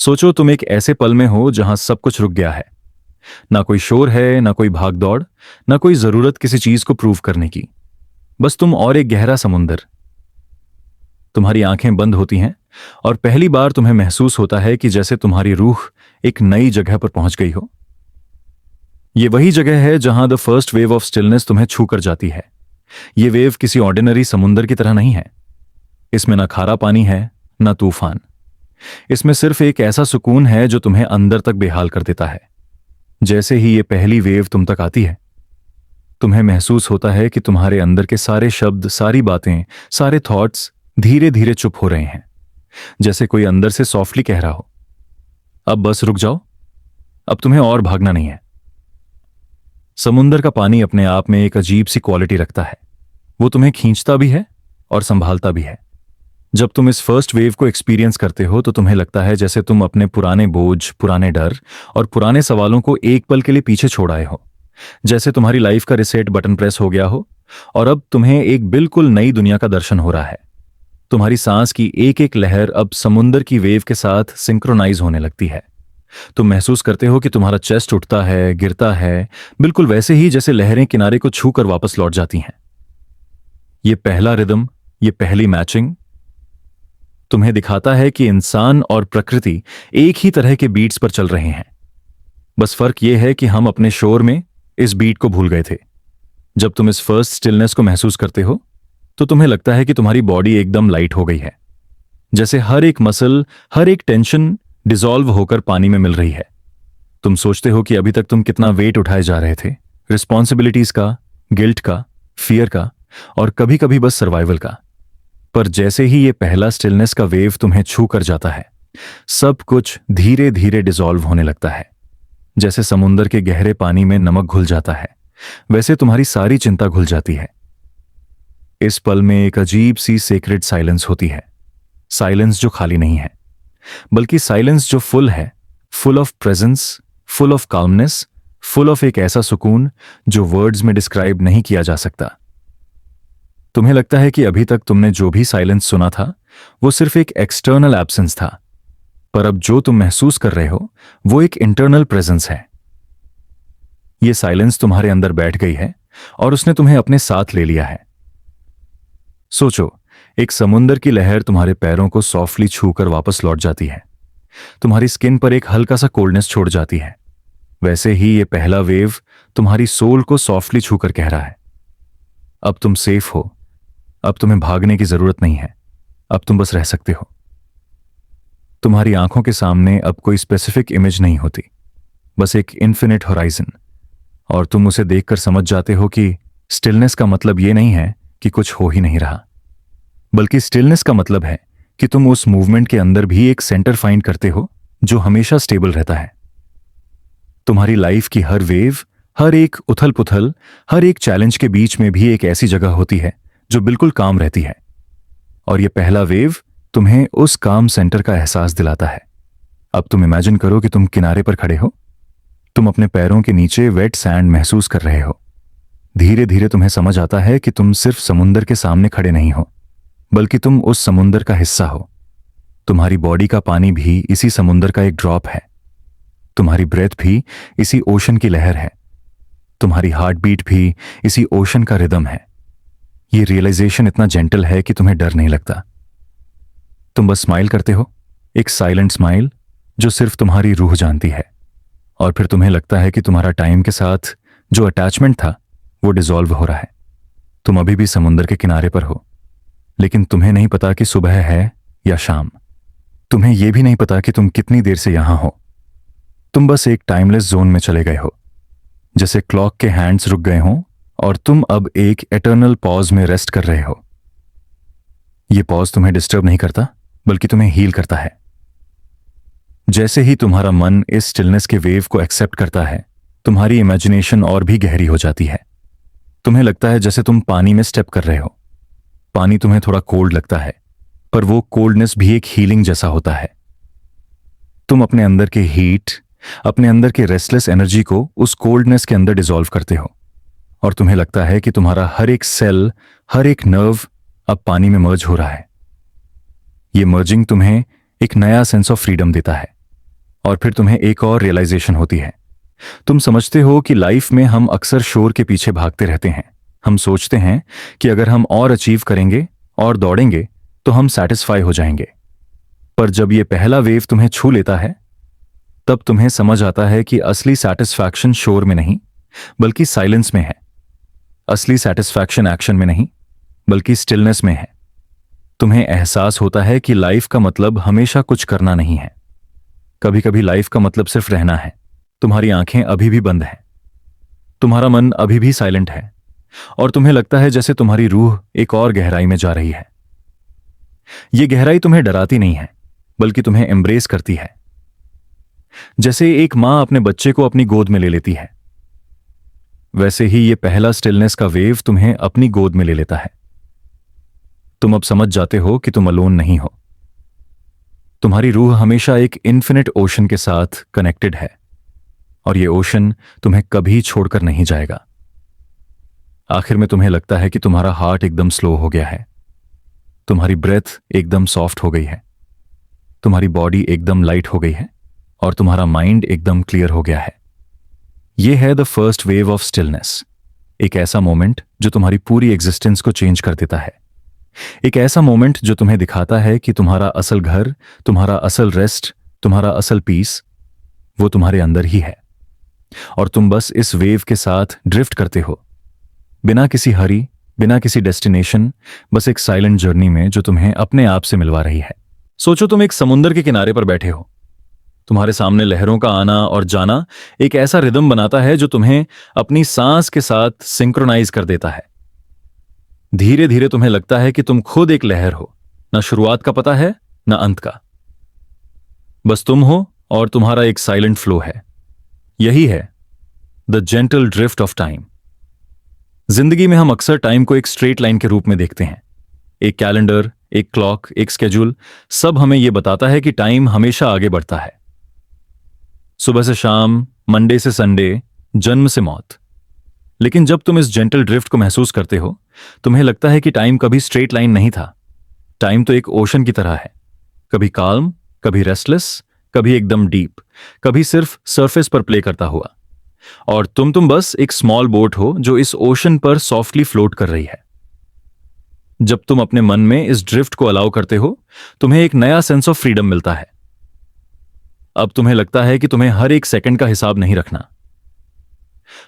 सोचो तुम एक ऐसे पल में हो जहां सब कुछ रुक गया है। ना कोई शोर है, ना कोई भाग दौड़, ना कोई जरूरत किसी चीज को प्रूव करने की। बस तुम और एक गहरा समुंदर। तुम्हारी आंखें बंद होती हैं और पहली बार तुम्हें महसूस होता है कि जैसे तुम्हारी रूह एक नई जगह पर पहुंच गई हो। ये वही जगह है जहां the first wave of stillness तुम्हें छू कर जाती है। ये वेव किसी ऑर्डिनरी समुंदर की तरह नहीं है। इसमें ना खारा पानी है, ना तूफान। इसमें सिर्फ एक ऐसा सुकून है जो तुम्हें अंदर तक बेहाल कर देता है। जैसे ही ये पहली वेव तुम तक आती है, तुम्हें महसूस होता है कि तुम्हारे अंदर के सारे शब्द, सारी बातें, सारे थॉट्स धीरे धीरे चुप हो रहे हैं। जैसे कोई अंदर से सॉफ्टली कह रहा हो, अब बस रुक जाओ, अब तुम्हें और भागना नहीं है। समुंदर का पानी अपने आप में एक अजीब सी क्वालिटी रखता है। वो तुम्हें खींचता भी है और संभालता भी है। जब तुम इस फर्स्ट वेव को एक्सपीरियंस करते हो तो तुम्हें लगता है जैसे तुम अपने पुराने बोझ, पुराने डर और पुराने सवालों को एक पल के लिए पीछे छोड़ आए हो। जैसे तुम्हारी लाइफ का रिसेट बटन प्रेस हो गया हो और अब तुम्हें एक बिल्कुल नई दुनिया का दर्शन हो रहा है। तुम्हारी सांस की एक एक लहर अब समुंदर की वेव के साथ सिंक्रोनाइज होने लगती है। तुम महसूस करते हो कि तुम्हारा चेस्ट उठता है, गिरता है, बिल्कुल वैसे ही जैसे लहरें किनारे को छूकर वापस लौट जाती हैं। ये पहला रिदम, ये पहली मैचिंग तुम्हें दिखाता है कि इंसान और प्रकृति एक ही तरह के बीट्स पर चल रहे हैं। बस फर्क यह है कि हम अपने शोर में इस बीट को भूल गए थे। जब तुम इस फर्स्ट स्टिलनेस को महसूस करते हो तो तुम्हें लगता है कि तुम्हारी बॉडी एकदम लाइट हो गई है। जैसे हर एक मसल, हर एक टेंशन डिसॉल्व होकर पानी में मिल रही है। तुम सोचते हो कि अभी तक तुम कितना वेट उठाए जा रहे थे, रिस्पॉन्सिबिलिटीज का, गिल्ट का, फियर का और कभी कभी बस सर्वाइवल का। पर जैसे ही ये पहला स्टिलनेस का वेव तुम्हें छू कर जाता है, सब कुछ धीरे धीरे डिसॉल्व होने लगता है। जैसे समुंदर के गहरे पानी में नमक घुल जाता है, वैसे तुम्हारी सारी चिंता घुल जाती है। इस पल में एक अजीब सी सेक्रेड साइलेंस होती है। साइलेंस जो खाली नहीं है, बल्कि साइलेंस जो फुल है, full of presence, full of calmness, full of एक ऐसा सुकून जो वर्ड्स में डिस्क्राइब नहीं किया जा सकता। तुम्हें लगता है कि अभी तक तुमने जो भी साइलेंस सुना था वो सिर्फ एक एक्सटर्नल एब्सेंस था, पर अब जो तुम महसूस कर रहे हो वो एक इंटरनल प्रेजेंस है। ये साइलेंस तुम्हारे अंदर बैठ गई है और उसने तुम्हें अपने साथ ले लिया है। सोचो, एक समुंदर की लहर तुम्हारे पैरों को सॉफ्टली छूकर वापस लौट जाती है। तुम्हारी स्किन पर एक हल्का सा कोल्डनेस छोड़ जाती है। वैसे ही ये पहला वेव तुम्हारी सोल को सॉफ्टली छूकर कह रहा है, अब तुम सेफ हो, अब तुम्हें भागने की जरूरत नहीं है, अब तुम बस रह सकते हो। तुम्हारी आंखों के सामने अब कोई स्पेसिफिक इमेज नहीं होती, बस एक इन्फिनिट होराइजन। और तुम उसे देखकर समझ जाते हो कि स्टिलनेस का मतलब ये नहीं है कि कुछ हो ही नहीं रहा, बल्कि स्टिलनेस का मतलब है कि तुम उस मूवमेंट के अंदर भी एक सेंटर फाइंड करते हो जो हमेशा स्टेबल रहता है। तुम्हारी लाइफ की हर वेव, हर एक उथल पुथल, हर एक चैलेंज के बीच में भी एक ऐसी जगह होती है जो बिल्कुल काम रहती है। और यह पहला वेव तुम्हें उस काम सेंटर का एहसास दिलाता है। अब तुम इमेजिन करो कि तुम किनारे पर खड़े हो। तुम अपने पैरों के नीचे वेट सैंड महसूस कर रहे हो। धीरे धीरे तुम्हें समझ आता है कि तुम सिर्फ समुंदर के सामने खड़े नहीं हो, बल्कि तुम उस समुंदर का हिस्सा हो। तुम्हारी बॉडी का पानी भी इसी समुंदर का एक ड्रॉप है। तुम्हारी ब्रेथ भी इसी ओशन की लहर है। तुम्हारी हार्ट बीट भी इसी ओशन का रिदम है। ये रियलाइजेशन इतना जेंटल है कि तुम्हें डर नहीं लगता। तुम बस स्माइल करते हो, एक साइलेंट स्माइल जो सिर्फ तुम्हारी रूह जानती है। और फिर तुम्हें लगता है कि तुम्हारा टाइम के साथ जो अटैचमेंट था वो डिसॉल्व हो रहा है। तुम अभी भी समुंदर के किनारे पर हो, लेकिन तुम्हें नहीं पता कि सुबह है या शाम। तुम्हें यह भी नहीं पता कि तुम कितनी देर से यहां हो। तुम बस एक टाइमलेस जोन में चले गए हो, जैसे क्लॉक के हैंड्स रुक गए हों और तुम अब एक एटर्नल पॉज में रेस्ट कर रहे हो। यह पॉज तुम्हें डिस्टर्ब नहीं करता, बल्कि तुम्हें हील करता है। जैसे ही तुम्हारा मन इस स्टिलनेस के वेव को एक्सेप्ट करता है, तुम्हारी इमेजिनेशन और भी गहरी हो जाती है। तुम्हें लगता है जैसे तुम पानी में स्टेप कर रहे हो। पानी तुम्हें थोड़ा कोल्ड लगता है, पर वो कोल्डनेस भी एक हीलिंग जैसा होता है। तुम अपने अंदर के हीट, अपने अंदर के रेस्टलेस एनर्जी को उस कोल्डनेस के अंदर डिसॉल्व करते हो और तुम्हें लगता है कि तुम्हारा हर एक सेल, हर एक नर्व अब पानी में मर्ज हो रहा है। ये मर्जिंग तुम्हें एक नया सेंस ऑफ फ्रीडम देता है। और फिर तुम्हें एक और रियलाइजेशन होती है। तुम समझते हो कि लाइफ में हम अक्सर शोर के पीछे भागते रहते हैं। हम सोचते हैं कि अगर हम और अचीव करेंगे और दौड़ेंगे तो हम सेटिस्फाई हो जाएंगे। पर जब ये पहला वेव तुम्हें छू लेता है, तब तुम्हें समझ आता है कि असली सेटिस्फैक्शन शोर में नहीं बल्कि साइलेंस में है। असली सेटिस्फैक्शन एक्शन में नहीं बल्कि स्टिलनेस में है। तुम्हें एहसास होता है कि लाइफ का मतलब हमेशा कुछ करना नहीं है। कभी कभी लाइफ का मतलब सिर्फ रहना है। तुम्हारी आंखें अभी भी बंद हैं, तुम्हारा मन अभी भी साइलेंट है, और तुम्हें लगता है जैसे तुम्हारी रूह एक और गहराई में जा रही है। यह गहराई तुम्हें डराती नहीं है बल्कि तुम्हें एम्ब्रेस करती है। जैसे एक मां अपने बच्चे को अपनी गोद में ले लेती है, वैसे ही यह पहला स्टिलनेस का वेव तुम्हें अपनी गोद में ले लेता है। तुम अब समझ जाते हो कि तुम अलोन नहीं हो। तुम्हारी रूह हमेशा एक इन्फिनिट ओशन के साथ कनेक्टेड है, और यह ओशन तुम्हें कभी छोड़कर नहीं जाएगा। आखिर में तुम्हें लगता है कि तुम्हारा हार्ट एकदम स्लो हो गया है, तुम्हारी ब्रेथ एकदम सॉफ्ट हो गई है, तुम्हारी बॉडी एकदम लाइट हो गई है, और तुम्हारा माइंड एकदम क्लियर हो गया है। यह है the first wave of stillness. एक ऐसा मोमेंट जो तुम्हारी पूरी एग्जिस्टेंस को चेंज कर देता है। एक ऐसा मोमेंट जो तुम्हें दिखाता है कि तुम्हारा असल घर, तुम्हारा असल रेस्ट, तुम्हारा असल पीस वो तुम्हारे अंदर ही है, और तुम बस इस वेव के साथ ड्रिफ्ट करते हो, बिना किसी हरी, बिना किसी डेस्टिनेशन, बस एक साइलेंट जर्नी में जो तुम्हें अपने आप से मिलवा रही है। सोचो तुम एक समुंदर के किनारे पर बैठे हो। तुम्हारे सामने लहरों का आना और जाना एक ऐसा रिदम बनाता है जो तुम्हें अपनी सांस के साथ सिंक्रोनाइज कर देता है। धीरे धीरे तुम्हें लगता है कि तुम खुद एक लहर हो, ना शुरुआत का पता है ना अंत का, बस तुम हो और तुम्हारा एक साइलेंट फ्लो है। यही है the gentle drift of time. जिंदगी में हम अक्सर टाइम को एक स्ट्रेट लाइन के रूप में देखते हैं। एक कैलेंडर, एक क्लॉक, एक स्केड्यूल, सब हमें यह बताता है कि टाइम हमेशा आगे बढ़ता है। सुबह से शाम, मंडे से संडे, जन्म से मौत। लेकिन जब तुम इस जेंटल ड्रिफ्ट को महसूस करते हो, तुम्हें लगता है कि टाइम कभी स्ट्रेट लाइन नहीं था। टाइम तो एक ओशन की तरह है, कभी काल्म, कभी रेस्टलेस, कभी एकदम डीप, कभी सिर्फ सरफेस पर प्ले करता हुआ। और तुम बस एक स्मॉल बोट हो जो इस ओशन पर सॉफ्टली फ्लोट कर रही है। जब तुम अपने मन में इस ड्रिफ्ट को अलाउ करते हो, तुम्हें एक नया सेंस ऑफ फ्रीडम मिलता है। अब तुम्हें लगता है कि तुम्हें हर एक सेकंड का हिसाब नहीं रखना,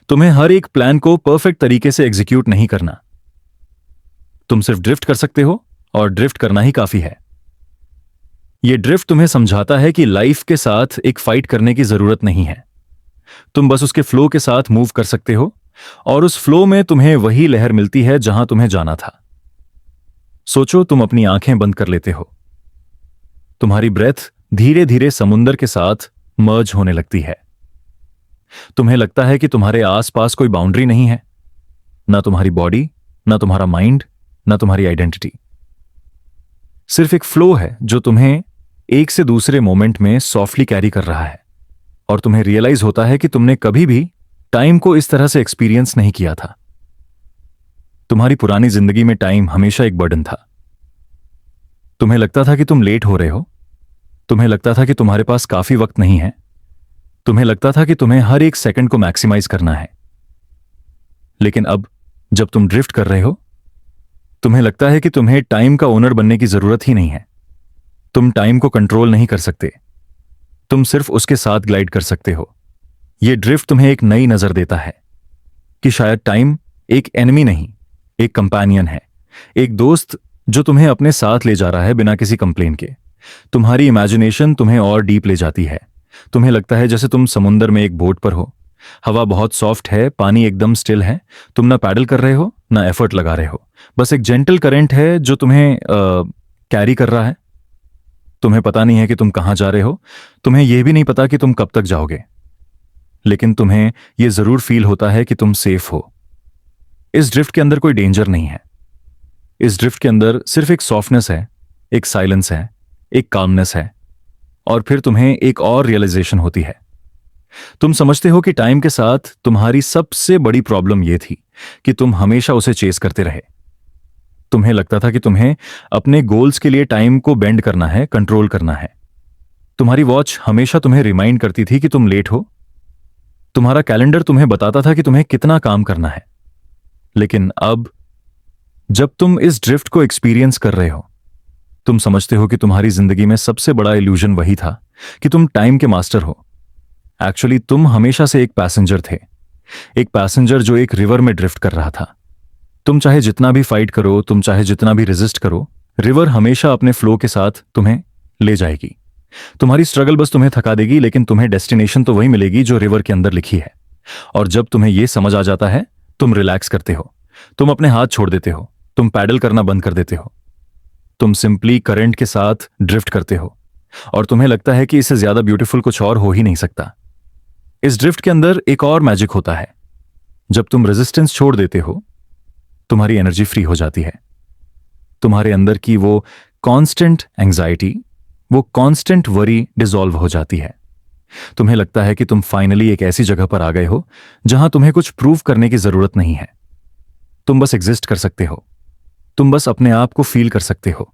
तुम्हें हर एक प्लान को परफेक्ट तरीके से एग्जीक्यूट नहीं करना। तुम सिर्फ ड्रिफ्ट कर सकते हो, और ड्रिफ्ट करना ही काफी है। यह ड्रिफ्ट तुम्हें समझाता है कि लाइफ के साथ एक फाइट करने की जरूरत नहीं है। तुम बस उसके फ्लो के साथ मूव कर सकते हो, और उस फ्लो में तुम्हें वही लहर मिलती है जहां तुम्हें जाना था। सोचो तुम अपनी आंखें बंद कर लेते हो, तुम्हारी ब्रेथ धीरे धीरे समुंदर के साथ मर्ज होने लगती है। तुम्हें लगता है कि तुम्हारे आसपास कोई बाउंड्री नहीं है, ना तुम्हारी बॉडी, ना तुम्हारा माइंड, ना तुम्हारी आइडेंटिटी। सिर्फ एक फ्लो है जो तुम्हें एक से दूसरे मोमेंट में सॉफ्टली कैरी कर रहा है, और तुम्हें रियलाइज होता है कि तुमने कभी भी टाइम को इस तरह से एक्सपीरियंस नहीं किया था। तुम्हारी पुरानी जिंदगी में टाइम हमेशा एक बर्डन था। तुम्हें लगता था कि तुम लेट हो रहे हो, तुम्हें लगता था कि तुम्हारे पास काफी वक्त नहीं है, तुम्हें लगता था कि तुम्हें हर एक सेकंड को मैक्सिमाइज करना है। लेकिन अब जब तुम ड्रिफ्ट कर रहे हो, तुम्हें लगता है कि तुम्हें टाइम का ओनर बनने की जरूरत ही नहीं है। तुम टाइम को कंट्रोल नहीं कर सकते, तुम सिर्फ उसके साथ ग्लाइड कर सकते हो। यह ड्रिफ्ट तुम्हें एक नई नजर देता है कि शायद टाइम एक एनिमी नहीं, एक कंपेनियन है, एक दोस्त जो तुम्हें अपने साथ ले जा रहा है बिना किसी कंप्लेन के। तुम्हारी इमेजिनेशन तुम्हें और डीप ले जाती है। तुम्हें लगता है जैसे तुम समुंदर में एक बोट पर हो, हवा बहुत सॉफ्ट है, पानी एकदम स्टिल है, तुम ना पैडल कर रहे हो ना एफर्ट लगा रहे हो, बस एक जेंटल करंट है जो तुम्हें कैरी कर रहा है। तुम्हें पता नहीं है कि तुम कहां जा रहे हो, तुम्हें यह भी नहीं पता कि तुम कब तक जाओगे, लेकिन तुम्हें यह जरूर फील होता है कि तुम सेफ हो। इस ड्रिफ्ट के अंदर कोई डेंजर नहीं है। इस ड्रिफ्ट के अंदर सिर्फ एक सॉफ्टनेस है, एक साइलेंस है, एक कामनेस है, और फिर तुम्हें एक और रियलाइजेशन होती है। तुम समझते हो कि टाइम के साथ तुम्हारी सबसे बड़ी प्रॉब्लम यह थी कि तुम हमेशा उसे चेस करते रहे। तुम्हें लगता था कि तुम्हें अपने गोल्स के लिए टाइम को बेंड करना है, कंट्रोल करना है। तुम्हारी वॉच हमेशा तुम्हें रिमाइंड करती थी कि तुम लेट हो। तुम्हारा कैलेंडर तुम्हें बताता था कि तुम्हें कितना काम करना है। लेकिन अब जब तुम इस ड्रिफ्ट को एक्सपीरियंस कर रहे हो, तुम समझते हो कि तुम्हारी जिंदगी में सबसे बड़ा इल्यूजन वही था कि तुम टाइम के मास्टर हो। एक्चुअली तुम हमेशा से एक पैसेंजर थे, एक पैसेंजर जो एक रिवर में ड्रिफ्ट कर रहा था। तुम चाहे जितना भी फाइट करो, तुम चाहे जितना भी रेजिस्ट करो, रिवर हमेशा अपने फ्लो के साथ तुम्हें ले जाएगी। तुम्हारी स्ट्रगल बस तुम्हें थका देगी, लेकिन तुम्हें डेस्टिनेशन तो वही मिलेगी जो रिवर के अंदर लिखी है। और जब तुम्हें यह समझ आ जाता है, तुम रिलैक्स करते हो, तुम अपने हाथ छोड़ देते हो, तुम पैडल करना बंद कर देते हो, तुम सिंपली करंट के साथ ड्रिफ्ट करते हो, और तुम्हें लगता है कि इससे ज्यादा ब्यूटीफुल कुछ और हो ही नहीं सकता। इस ड्रिफ्ट के अंदर एक और मैजिक होता है। जब तुम रेजिस्टेंस छोड़ देते हो, तुम्हारी एनर्जी फ्री हो जाती है। तुम्हारे अंदर की वो कांस्टेंट एंजाइटी, वो कांस्टेंट वरी डिसॉल्व हो जाती है। तुम्हें लगता है कि तुम फाइनली एक ऐसी जगह पर आ गए हो जहां तुम्हें कुछ प्रूव करने की जरूरत नहीं है। तुम बस एग्जिस्ट कर सकते हो, तुम बस अपने आप को फील कर सकते हो।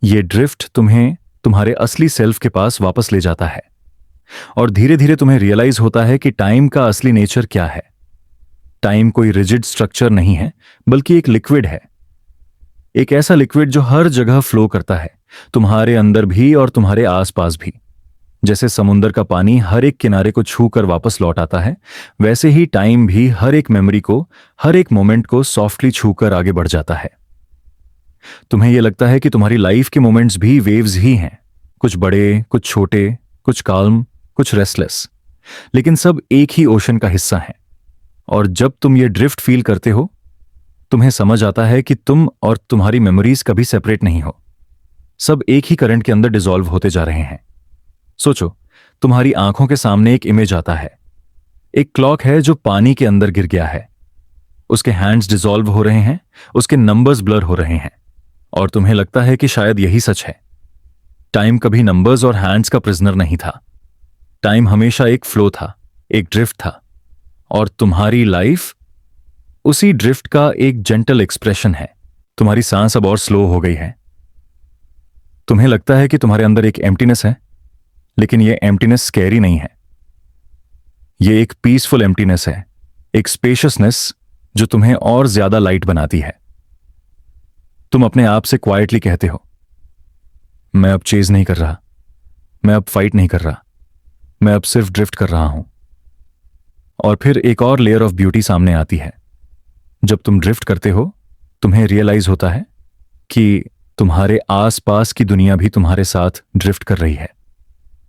ये ड्रिफ्ट तुम्हें तुम्हारे असली सेल्फ के पास वापस ले जाता है, और धीरे धीरे तुम्हें रियलाइज होता है कि टाइम का असली नेचर क्या है। टाइम कोई रिजिड स्ट्रक्चर नहीं है, बल्कि एक लिक्विड है। एक ऐसा लिक्विड जो हर जगह फ्लो करता है, तुम्हारे अंदर भी और तुम्हारे आसपास भी। जैसे समुंदर का पानी हर एक किनारे को छू कर वापस लौट आता है, वैसे ही टाइम भी हर एक मेमोरी को, हर एक मोमेंट को सॉफ्टली छूकर आगे बढ़ जाता है। तुम्हें यह लगता है कि तुम्हारी लाइफ के मोमेंट्स भी वेव्स ही हैं, कुछ बड़े, कुछ छोटे, कुछ काल्म, कुछ रेस्टलेस, लेकिन सब एक ही ओशन का हिस्सा हैं। और जब तुम ये ड्रिफ्ट फील करते हो, तुम्हें समझ आता है कि तुम और तुम्हारी मेमोरीज कभी सेपरेट नहीं हो, सब एक ही करंट के अंदर डिसॉल्व होते जा रहे हैं। सोचो, तुम्हारी आंखों के सामने एक इमेज आता है। एक क्लॉक है जो पानी के अंदर गिर गया है, उसके हैंड्स डिसॉल्व हो रहे हैं, उसके नंबर्स ब्लर हो रहे हैं, और तुम्हें लगता है कि शायद यही सच है। टाइम कभी नंबर्स और हैंड्स का प्रिजनर नहीं था। टाइम हमेशा एक फ्लो था, एक ड्रिफ्ट था, और तुम्हारी लाइफ उसी ड्रिफ्ट का एक जेंटल एक्सप्रेशन है। तुम्हारी सांस अब और स्लो हो गई है। तुम्हें लगता है कि तुम्हारे अंदर एक एम्प्टीनेस है, लेकिन यह एम्प्टीनेस स्कैरी नहीं है। यह एक पीसफुल एम्प्टीनेस है, एक स्पेशियसनेस जो तुम्हें और ज्यादा लाइट बनाती है। तुम अपने आप से क्वाइटली कहते हो, मैं अब चेज नहीं कर रहा, मैं अब फाइट नहीं कर रहा, मैं अब सिर्फ ड्रिफ्ट कर रहा हूं। और फिर एक और लेयर ऑफ ब्यूटी सामने आती है। जब तुम ड्रिफ्ट करते हो, तुम्हें रियलाइज होता है कि तुम्हारे आसपास की दुनिया भी तुम्हारे साथ ड्रिफ्ट कर रही है।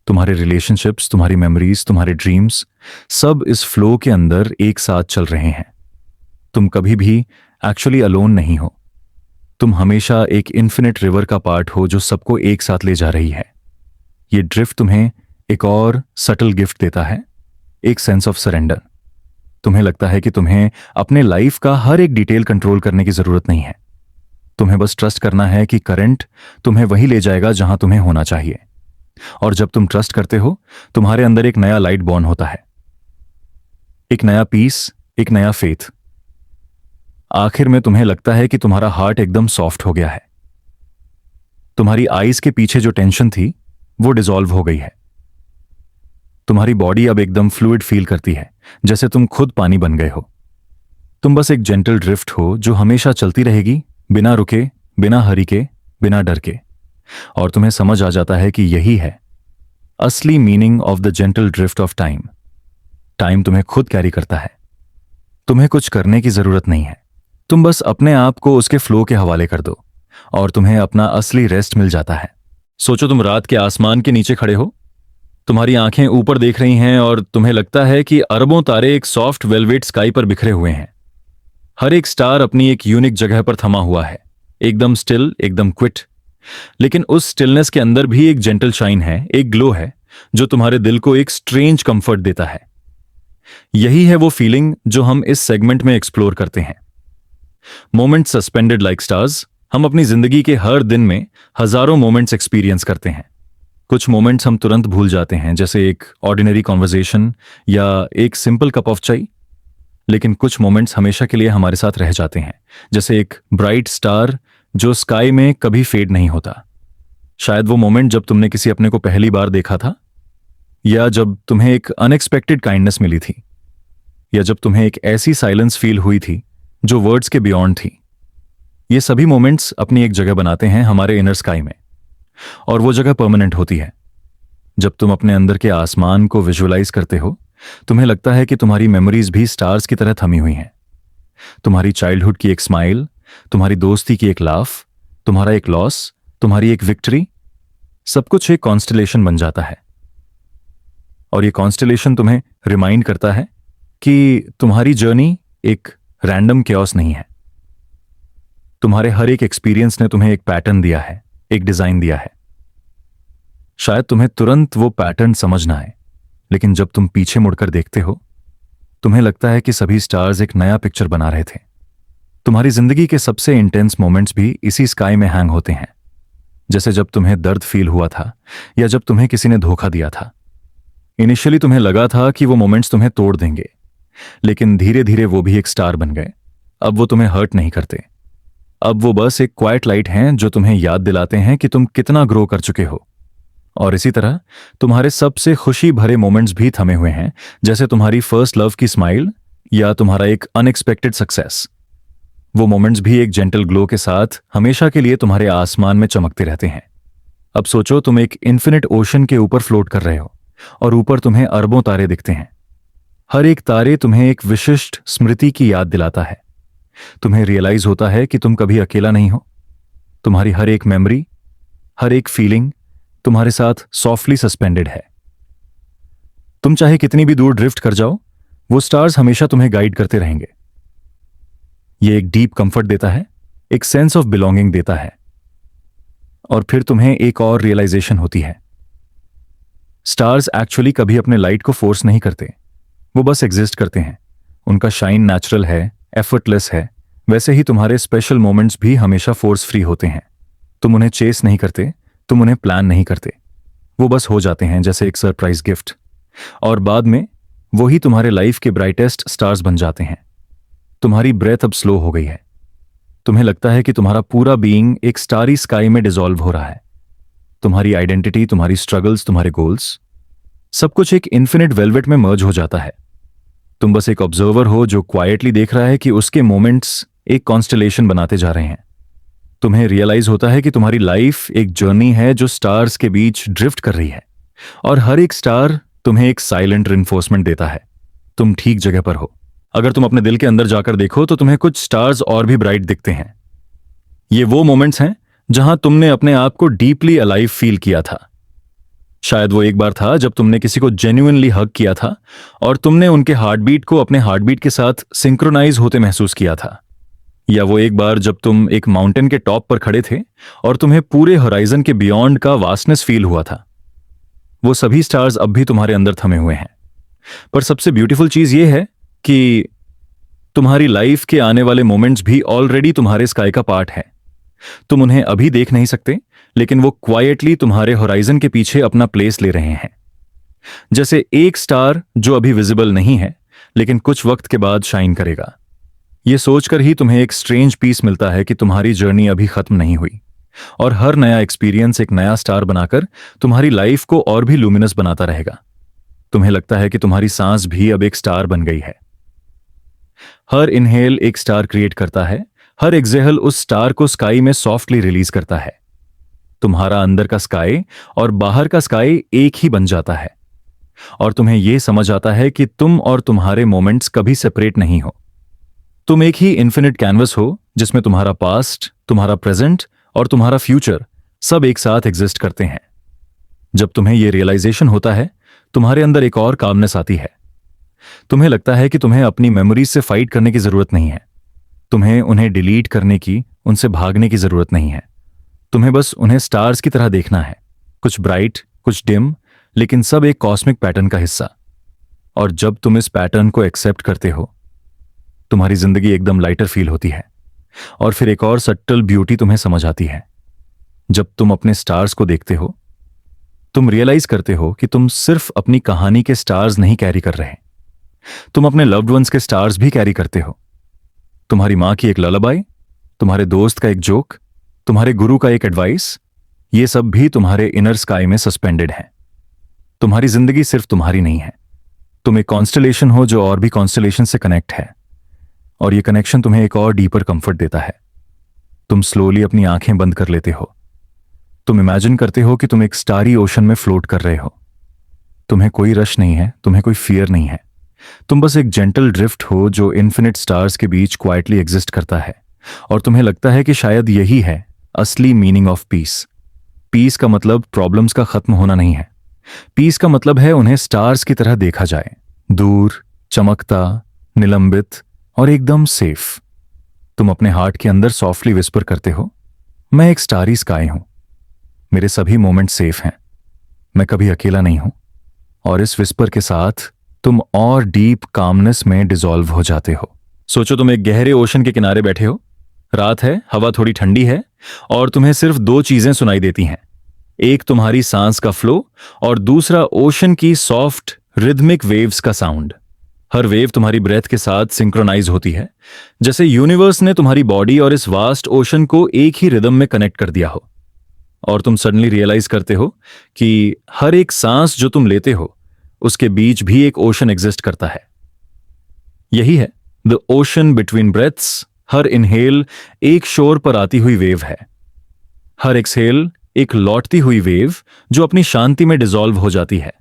तुम्हारे रिलेशनशिप्स, तुम्हारी मेमोरीज, तुम्हारे ड्रीम्स, सब इस फ्लो के अंदर एक साथ चल रहे हैं। तुम कभी भी एक्चुअली अलोन नहीं हो। तुम हमेशा एक इन्फिनिट रिवर का पार्ट हो जो सबको एक साथ ले जा रही है। ये ड्रिफ्ट तुम्हें एक और सटल गिफ्ट देता है, एक सेंस ऑफ सरेंडर। तुम्हें लगता है कि तुम्हें अपने लाइफ का हर एक डिटेल कंट्रोल करने की जरूरत नहीं है। तुम्हें बस ट्रस्ट करना है कि करंट तुम्हें वहीं ले जाएगा जहां तुम्हें होना चाहिए। और जब तुम ट्रस्ट करते हो, तुम्हारे अंदर एक नया लाइट बॉर्न होता है, एक नया पीस, एक नया फेथ। आखिर में तुम्हें लगता है कि तुम्हारा हार्ट एकदम सॉफ्ट हो गया है। तुम्हारी आईज के पीछे जो टेंशन थी, वो डिसॉल्व हो गई है। तुम्हारी बॉडी अब एकदम फ्लूइड फील करती है, जैसे तुम खुद पानी बन गए हो। तुम बस एक जेंटल ड्रिफ्ट हो जो हमेशा चलती रहेगी, बिना रुके, बिना हरी के, बिना डर के। और तुम्हें समझ आ जाता है कि यही है असली meaning of the gentle drift of time. Time तुम्हें खुद कैरी करता है, तुम्हें कुछ करने की जरूरत नहीं है। तुम बस अपने आप को उसके फ्लो के हवाले कर दो, और तुम्हें अपना असली रेस्ट मिल जाता है। सोचो, तुम रात के आसमान के नीचे खड़े हो, तुम्हारी आंखें ऊपर देख रही हैं, और तुम्हें लगता है कि अरबों तारे एक सॉफ्ट वेलवेट स्काई पर बिखरे हुए हैं। हर एक स्टार अपनी एक यूनिक जगह पर थमा हुआ है, एकदम स्टिल, एकदम क्विट। लेकिन उस स्टिलनेस के अंदर भी एक जेंटल शाइन है, एक ग्लो है जो तुम्हारे दिल को एक स्ट्रेंज कंफर्ट देता है। यही है वो फीलिंग जो हम इस सेगमेंट में एक्सप्लोर करते हैं। Moment suspended like stars. हम अपनी जिंदगी के हर दिन में हजारों मोमेंट्स एक्सपीरियंस करते हैं। कुछ मोमेंट्स हम तुरंत भूल जाते हैं, जैसे एक ऑर्डिनरी कॉन्वर्सेशन या एक सिंपल कप ऑफ चाय। लेकिन कुछ मोमेंट्स हमेशा के लिए हमारे साथ रह जाते हैं, जैसे एक ब्राइट स्टार जो स्काई में कभी फेड नहीं होता। शायद वो मोमेंट जब तुमने किसी अपने को पहली बार देखा था, या जब तुम्हें एक अनएक्सपेक्टेड काइंडनेस मिली थी, या जब तुम्हें एक ऐसी साइलेंस फील हुई थी जो वर्ड्स के बियॉन्ड थी। ये सभी मोमेंट्स अपनी एक जगह बनाते हैं हमारे इनर स्काई में, और वो जगह परमानेंट होती है। जब तुम अपने अंदर के आसमान को विजुअलाइज करते हो, तुम्हें लगता है कि तुम्हारी मेमोरीज भी स्टार्स की तरह थमी हुई हैं। तुम्हारी चाइल्डहुड की एक स्माइल, तुम्हारी दोस्ती की एक लाफ, तुम्हारा एक लॉस, तुम्हारी एक विक्ट्री, सब कुछ एक कॉन्स्टलेशन बन जाता है। और ये कॉन्स्टलेशन तुम्हें रिमाइंड करता है कि तुम्हारी जर्नी एक रैंडम क्योस नहीं है। तुम्हारे हर एक एक्सपीरियंस ने तुम्हें एक पैटर्न दिया है, एक डिजाइन दिया है। शायद तुम्हें तुरंत वो पैटर्न समझ ना आए, लेकिन जब तुम पीछे मुड़कर देखते हो, तुम्हें लगता है कि सभी स्टार्स एक नया पिक्चर बना रहे थे। तुम्हारी जिंदगी के सबसे इंटेंस मोमेंट्स भी इसी स्काई में हैंग होते हैं, जैसे जब तुम्हें दर्द फील हुआ था, या जब तुम्हें किसी ने धोखा दिया था। इनिशियली तुम्हें लगा था कि वो मोमेंट्स तुम्हें तोड़ देंगे, लेकिन धीरे धीरे वो भी एक स्टार बन गए। अब वो तुम्हें हर्ट नहीं करते। अब वो बस एक क्वाइट लाइट हैं जो तुम्हें याद दिलाते हैं कि तुम कितना ग्रो कर चुके हो। और इसी तरह तुम्हारे सबसे खुशी भरे मोमेंट्स भी थमे हुए हैं, जैसे तुम्हारी फर्स्ट लव की स्माइल या तुम्हारा एक अनएक्सपेक्टेड सक्सेस। वो मोमेंट्स भी एक जेंटल ग्लो के साथ हमेशा के लिए तुम्हारे आसमान में चमकते रहते हैं। अब सोचो, तुम एक इन्फिनिट ओशन के ऊपर फ्लोट कर रहे हो, और ऊपर तुम्हें अरबों तारे दिखते हैं। हर एक तारे तुम्हें एक विशिष्ट स्मृति की याद दिलाता है। तुम्हें रियलाइज होता है कि तुम कभी अकेला नहीं हो। तुम्हारी हर एक मेमोरी, हर एक फीलिंग तुम्हारे साथ सॉफ्टली सस्पेंडेड है। तुम चाहे कितनी भी दूर ड्रिफ्ट कर जाओ, वो स्टार्स हमेशा तुम्हें गाइड करते रहेंगे। ये एक डीप कंफर्ट देता है, एक सेंस ऑफ बिलोंगिंग देता है। और फिर तुम्हें एक और रियलाइजेशन होती है, स्टार्स एक्चुअली कभी अपने लाइट को फोर्स नहीं करते, वो बस एग्जिस्ट करते हैं। उनका शाइन नेचुरल है, एफर्टलेस है। वैसे ही तुम्हारे स्पेशल मोमेंट्स भी हमेशा फोर्स फ्री होते हैं। तुम उन्हें चेस नहीं करते, तुम उन्हें प्लान नहीं करते, वो बस हो जाते हैं, जैसे एक सरप्राइज गिफ्ट। और बाद में वही तुम्हारे लाइफ के ब्राइटेस्ट स्टार्स बन जाते हैं। तुम्हारी ब्रेथ अब स्लो हो गई है। तुम्हें लगता है कि तुम्हारा पूरा बीइंग एक स्टारी स्काई में डिसॉल्व हो रहा है। तुम्हारी आइडेंटिटी, तुम्हारी स्ट्रगल्स, तुम्हारे गोल्स, सब कुछ एक इन्फिनिट वेलवेट में मर्ज हो जाता है। तुम बस एक ऑब्जर्वर हो जो क्वाइटली देख रहा है कि उसके मोमेंट्स एक कॉन्स्टलेशन बनाते जा रहे हैं। तुम्हें रियलाइज होता है कि तुम्हारी लाइफ एक जर्नी है जो स्टार्स के बीच ड्रिफ्ट कर रही है, और हर एक स्टार तुम्हें एक साइलेंट रिइंफोर्समेंट देता है, तुम ठीक जगह पर हो। अगर तुम अपने दिल के अंदर जाकर देखो तो तुम्हें कुछ स्टार्स और भी ब्राइट दिखते हैं। ये वो मोमेंट्स हैं जहां तुमने अपने आप को डीपली अलाइव फील किया था। शायद वो एक बार था जब तुमने किसी को जेन्युइनली हग किया था, और तुमने उनके हार्टबीट को अपने हार्टबीट के साथ सिंक्रोनाइज होते महसूस किया था। या वो एक बार जब तुम एक माउंटेन के टॉप पर खड़े थे और तुम्हें पूरे होराइजन के बियॉन्ड का वास्टनेस फील हुआ था। वो सभी स्टार्स अब भी तुम्हारे अंदर थमे हुए हैं। पर सबसे ब्यूटीफुल चीज ये है कि तुम्हारी लाइफ के आने वाले मोमेंट्स भी ऑलरेडी तुम्हारे स्काई का पार्ट है। तुम उन्हें अभी देख नहीं सकते, लेकिन वो क्वाइटली तुम्हारे होराइजन के पीछे अपना प्लेस ले रहे हैं। जैसे एक स्टार जो अभी विजिबल नहीं है, लेकिन कुछ वक्त के बाद शाइन करेगा। ये सोचकर ही तुम्हें एक स्ट्रेंज पीस मिलता है कि तुम्हारी जर्नी अभी खत्म नहीं हुई, और हर नया एक्सपीरियंस एक नया स्टार बनाकर तुम्हारी लाइफ को और भी लुमिनस बनाता रहेगा। तुम्हें लगता है कि तुम्हारी सांस भी अब एक स्टार बन गई है। हर इनहेल एक स्टार क्रिएट करता है, हर एक्सहेल उस स्टार को स्काई में सॉफ्टली रिलीज करता है। तुम्हारा अंदर का स्काई और बाहर का स्काई एक ही बन जाता है, और तुम्हें यह समझ आता है कि तुम और तुम्हारे मोमेंट्स कभी सेपरेट नहीं हो। तुम एक ही इन्फिनिट कैनवस हो जिसमें तुम्हारा पास्ट, तुम्हारा प्रेजेंट और तुम्हारा फ्यूचर सब एक साथ एग्जिस्ट करते हैं। जब तुम्हें यह रियलाइजेशन होता है, तुम्हारे अंदर एक और कामनेस आती है। तुम्हें लगता है कि तुम्हें अपनी मेमोरीज से फाइट करने की जरूरत नहीं है। तुम्हें उन्हें डिलीट करने की, उनसे भागने की जरूरत नहीं है। तुम्हें बस उन्हें स्टार्स की तरह देखना है, कुछ ब्राइट, कुछ डिम, लेकिन सब एक कॉस्मिक पैटर्न का हिस्सा। और जब तुम इस पैटर्न को एक्सेप्ट करते हो, तुम्हारी जिंदगी एकदम लाइटर फील होती है। और फिर एक और सटल ब्यूटी तुम्हें समझ आती है। जब तुम अपने स्टार्स को देखते हो, तुम रियलाइज करते हो कि तुम सिर्फ अपनी कहानी के स्टार्स नहीं कैरी कर रहे, तुम अपने लव्ड वंस के स्टार्स भी कैरी करते हो। तुम्हारी मां की एक ललाबाई, तुम्हारे दोस्त का एक जोक, तुम्हारे गुरु का एक एडवाइस, ये सब भी तुम्हारे इनर स्काई में सस्पेंडेड है। तुम्हारी जिंदगी सिर्फ तुम्हारी नहीं है। तुम एक कॉन्स्टलेशन हो जो और भी कॉन्स्टलेशन से कनेक्ट है, और ये कनेक्शन तुम्हें एक और डीपर कंफर्ट देता है। तुम स्लोली अपनी आंखें बंद कर लेते हो। तुम इमेजिन करते हो कि तुम एक स्टारी ओशन में फ्लोट कर रहे हो। तुम्हें कोई रश नहीं है, तुम्हें कोई फियर नहीं है। तुम बस एक जेंटल ड्रिफ्ट हो जो इन्फिनिट स्टार्स के बीच क्वाइटली एग्जिस्ट करता है, और तुम्हें लगता है कि शायद यही है असली मीनिंग ऑफ पीस। पीस का मतलब प्रॉब्लम्स का खत्म होना नहीं है। पीस का मतलब है उन्हें स्टार्स की तरह देखा जाए, दूर, चमकता, निलंबित और एकदम सेफ। तुम अपने हार्ट के अंदर सॉफ्टली विस्पर करते हो, मैं एक स्टारी स्काई हूं, मेरे सभी मोमेंट सेफ हैं, मैं कभी अकेला नहीं हूं। और इस विस्पर के साथ तुम और डीप कामनेस में डिसॉल्व हो जाते हो। सोचो तुम एक गहरे ओशन के किनारे बैठे हो, रात है, हवा थोड़ी ठंडी है, और तुम्हें सिर्फ दो चीजें सुनाई देती हैं। एक तुम्हारी सांस का फ्लो, और दूसरा ओशन की सॉफ्ट रिदमिक वेव्स का साउंड। हर वेव तुम्हारी ब्रेथ के साथ सिंक्रोनाइज होती है, जैसे यूनिवर्स ने तुम्हारी बॉडी और इस वास्ट ओशन को एक ही रिदम में कनेक्ट कर दिया हो। और तुम सडनली रियलाइज करते हो कि हर एक सांस जो तुम लेते हो उसके बीच भी एक ओशन एग्जिस्ट करता है। यही है the ocean between breaths. Her inhale एक शोर पर आती हुई वेव है, हर एक्सहेल एक लौटती हुई वेव जो अपनी शांति में डिसॉल्व हो जाती है।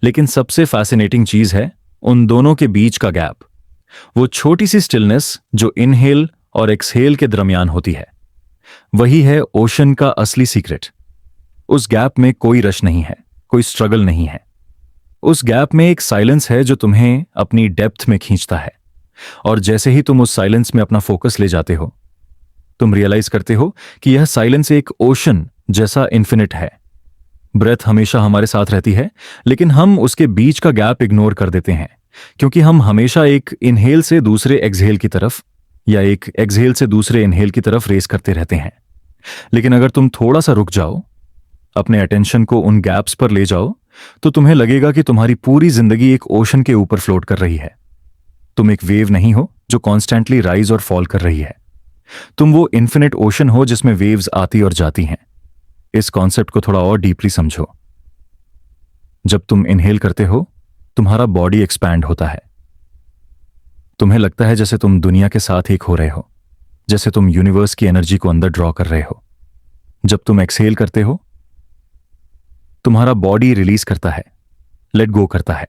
लेकिन सबसे फैसिनेटिंग चीज है उन दोनों के बीच का गैप, वो छोटी सी स्टिलनेस जो इनहेल और एक्सहेल के दरमियान होती है। वही है ओशन का असली सीक्रेट। उस गैप में कोई रश नहीं है, कोई स्ट्रगल नहीं है। उस गैप में एक साइलेंस है जो तुम्हें अपनी डेप्थ में खींचता है। और जैसे ही तुम उस साइलेंस में अपना फोकस ले जाते हो, तुम रियलाइज करते हो कि यह साइलेंस एक ओशन जैसा इन्फिनिट है। ब्रेथ हमेशा हमारे साथ रहती है, लेकिन हम उसके बीच का गैप इग्नोर कर देते हैं, क्योंकि हम हमेशा एक इनहेल से दूसरे एक्सहेल की तरफ या एक एक्सहेल से दूसरे इनहेल की तरफ रेस करते रहते हैं। लेकिन अगर तुम थोड़ा सा रुक जाओ, अपने अटेंशन को उन गैप्स पर ले जाओ, तो तुम्हें लगेगा कि तुम्हारी पूरी जिंदगी एक ओशन के ऊपर फ्लोट कर रही है। तुम एक वेव नहीं हो जो कॉन्स्टेंटली राइज और फॉल कर रही है। तुम वो इन्फिनिट ओशन हो जिसमें वेव्स आती और जाती हैं। इस कॉन्सेप्ट को थोड़ा और डीपली समझो। जब तुम इनहेल करते हो, तुम्हारा बॉडी एक्सपैंड होता है। तुम्हें लगता है जैसे तुम दुनिया के साथ एक हो रहे हो, जैसे तुम यूनिवर्स की एनर्जी को अंदर ड्रॉ कर रहे हो। जब तुम एक्सहेल करते हो, तुम्हारा बॉडी रिलीज करता है, लेट गो करता है।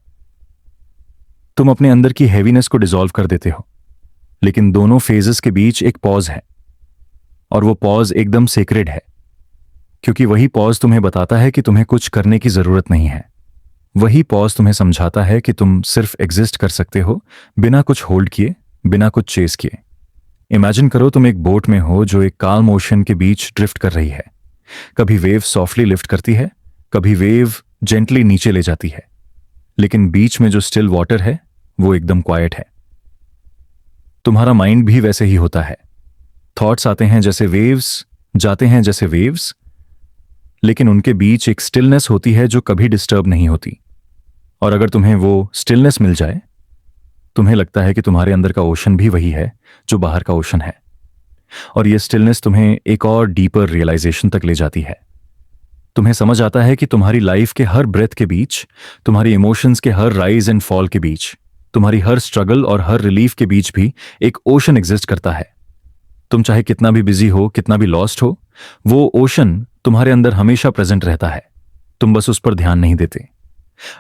तुम अपने अंदर की हैवीनेस को डिसॉल्व कर देते हो। लेकिन दोनों फेजेस के बीच एक पॉज है, और वो पॉज एकदम सेक्रेड है, क्योंकि वही पॉज तुम्हें बताता है कि तुम्हें कुछ करने की जरूरत नहीं है। वही पॉज तुम्हें समझाता है कि तुम सिर्फ एग्जिस्ट कर सकते हो, बिना कुछ होल्ड किए, बिना कुछ चेस किए। इमेजिन करो तुम एक बोट में हो जो एक काल्म ओशन के बीच ड्रिफ्ट कर रही है। कभी वेव सॉफ्टली लिफ्ट करती है, कभी वेव जेंटली नीचे ले जाती है, लेकिन बीच में जो स्टिल वाटर है वो एकदम क्वाइट है। तुम्हारा माइंड भी वैसे ही होता है। थॉट्स आते हैं जैसे वेव्स, जाते हैं जैसे वेव्स, लेकिन उनके बीच एक स्टिलनेस होती है जो कभी डिस्टर्ब नहीं होती। और अगर तुम्हें वो स्टिलनेस मिल जाए, तुम्हें लगता है कि तुम्हारे अंदर का ओशन भी वही है जो बाहर का ओशन है। और ये स्टिलनेस तुम्हें एक और डीपर रियलाइजेशन तक ले जाती है। तुम्हें समझ आता है कि तुम्हारी लाइफ के हर ब्रेथ के बीच, तुम्हारी इमोशंस के हर राइज एंड फॉल के बीच, तुम्हारी हर स्ट्रगल और हर रिलीफ के बीच भी एक ओशन एग्जिस्ट करता है। तुम चाहे कितना भी बिजी हो, कितना भी लॉस्ट हो, वो ओशन तुम्हारे अंदर हमेशा प्रेजेंट रहता है। तुम बस उस पर ध्यान नहीं देते।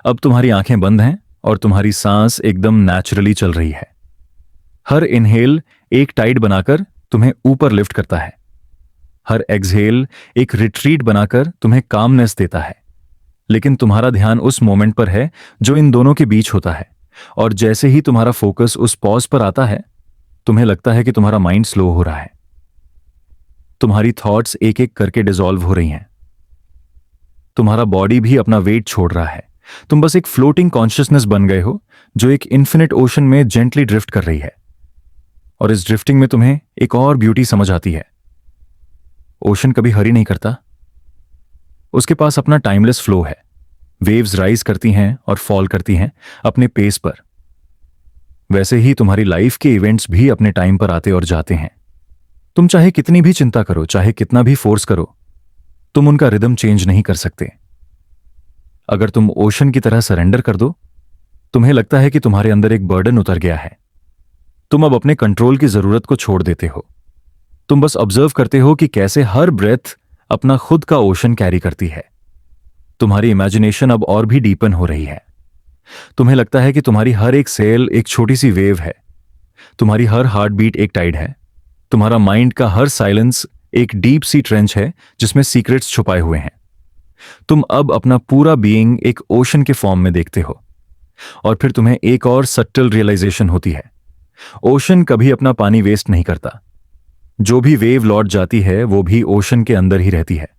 अब तुम्हारी आंखें बंद हैं और तुम्हारी सांस एकदम नेचुरली चल रही है। हर इनहेल एक टाइड बनाकर तुम्हें ऊपर लिफ्ट करता है, हर एक्सहेल एक रिट्रीट बनाकर तुम्हें कामनेस देता है। लेकिन तुम्हारा ध्यान उस मोमेंट पर है जो इन दोनों के बीच होता है। और जैसे ही तुम्हारा फोकस उस पॉज पर आता है, तुम्हें लगता है कि तुम्हारा माइंड स्लो हो रहा है। तुम्हारी थॉट्स एक एक करके डिसॉल्व हो रही हैं। तुम्हारा बॉडी भी अपना वेट छोड़ रहा है। तुम बस एक फ्लोटिंग कॉन्शियसनेस बन गए हो जो एक इन्फिनिट ओशन में जेंटली ड्रिफ्ट कर रही है। और इस ड्रिफ्टिंग में तुम्हें एक और ब्यूटी समझ आती है। ओशन कभी हरी नहीं करता। उसके पास अपना टाइमलेस फ्लो है। वेव्स राइज करती हैं और फॉल करती हैं अपने पेस पर। वैसे ही तुम्हारी लाइफ के इवेंट्स भी अपने टाइम पर आते और जाते हैं। तुम चाहे कितनी भी चिंता करो, चाहे कितना भी फोर्स करो, तुम उनका रिदम चेंज नहीं कर सकते। अगर तुम ओशन की तरह सरेंडर कर दो, तुम्हें लगता है कि तुम्हारे अंदर एक बर्डन उतर गया है। तुम अब अपने कंट्रोल की जरूरत को छोड़ देते हो। तुम बस ऑब्जर्व करते हो कि कैसे हर ब्रेथ अपना खुद का ओशन कैरी करती है। तुम्हारी इमेजिनेशन अब और भी डीपन हो रही है। तुम्हें लगता है कि तुम्हारी हर एक सेल एक छोटी सी वेव है, तुम्हारी हर हार्ट बीट एक टाइड है, तुम्हारा माइंड का हर साइलेंस एक डीप सी ट्रेंच है जिसमें सीक्रेट्स छुपाए हुए हैं। तुम अब अपना पूरा बीइंग एक ओशन के फॉर्म में देखते हो। और फिर तुम्हें एक और सटल रियलाइजेशन होती है। ओशन कभी अपना पानी वेस्ट नहीं करता। जो भी वेव लौट जाती है वो भी ओशन के अंदर ही रहती है।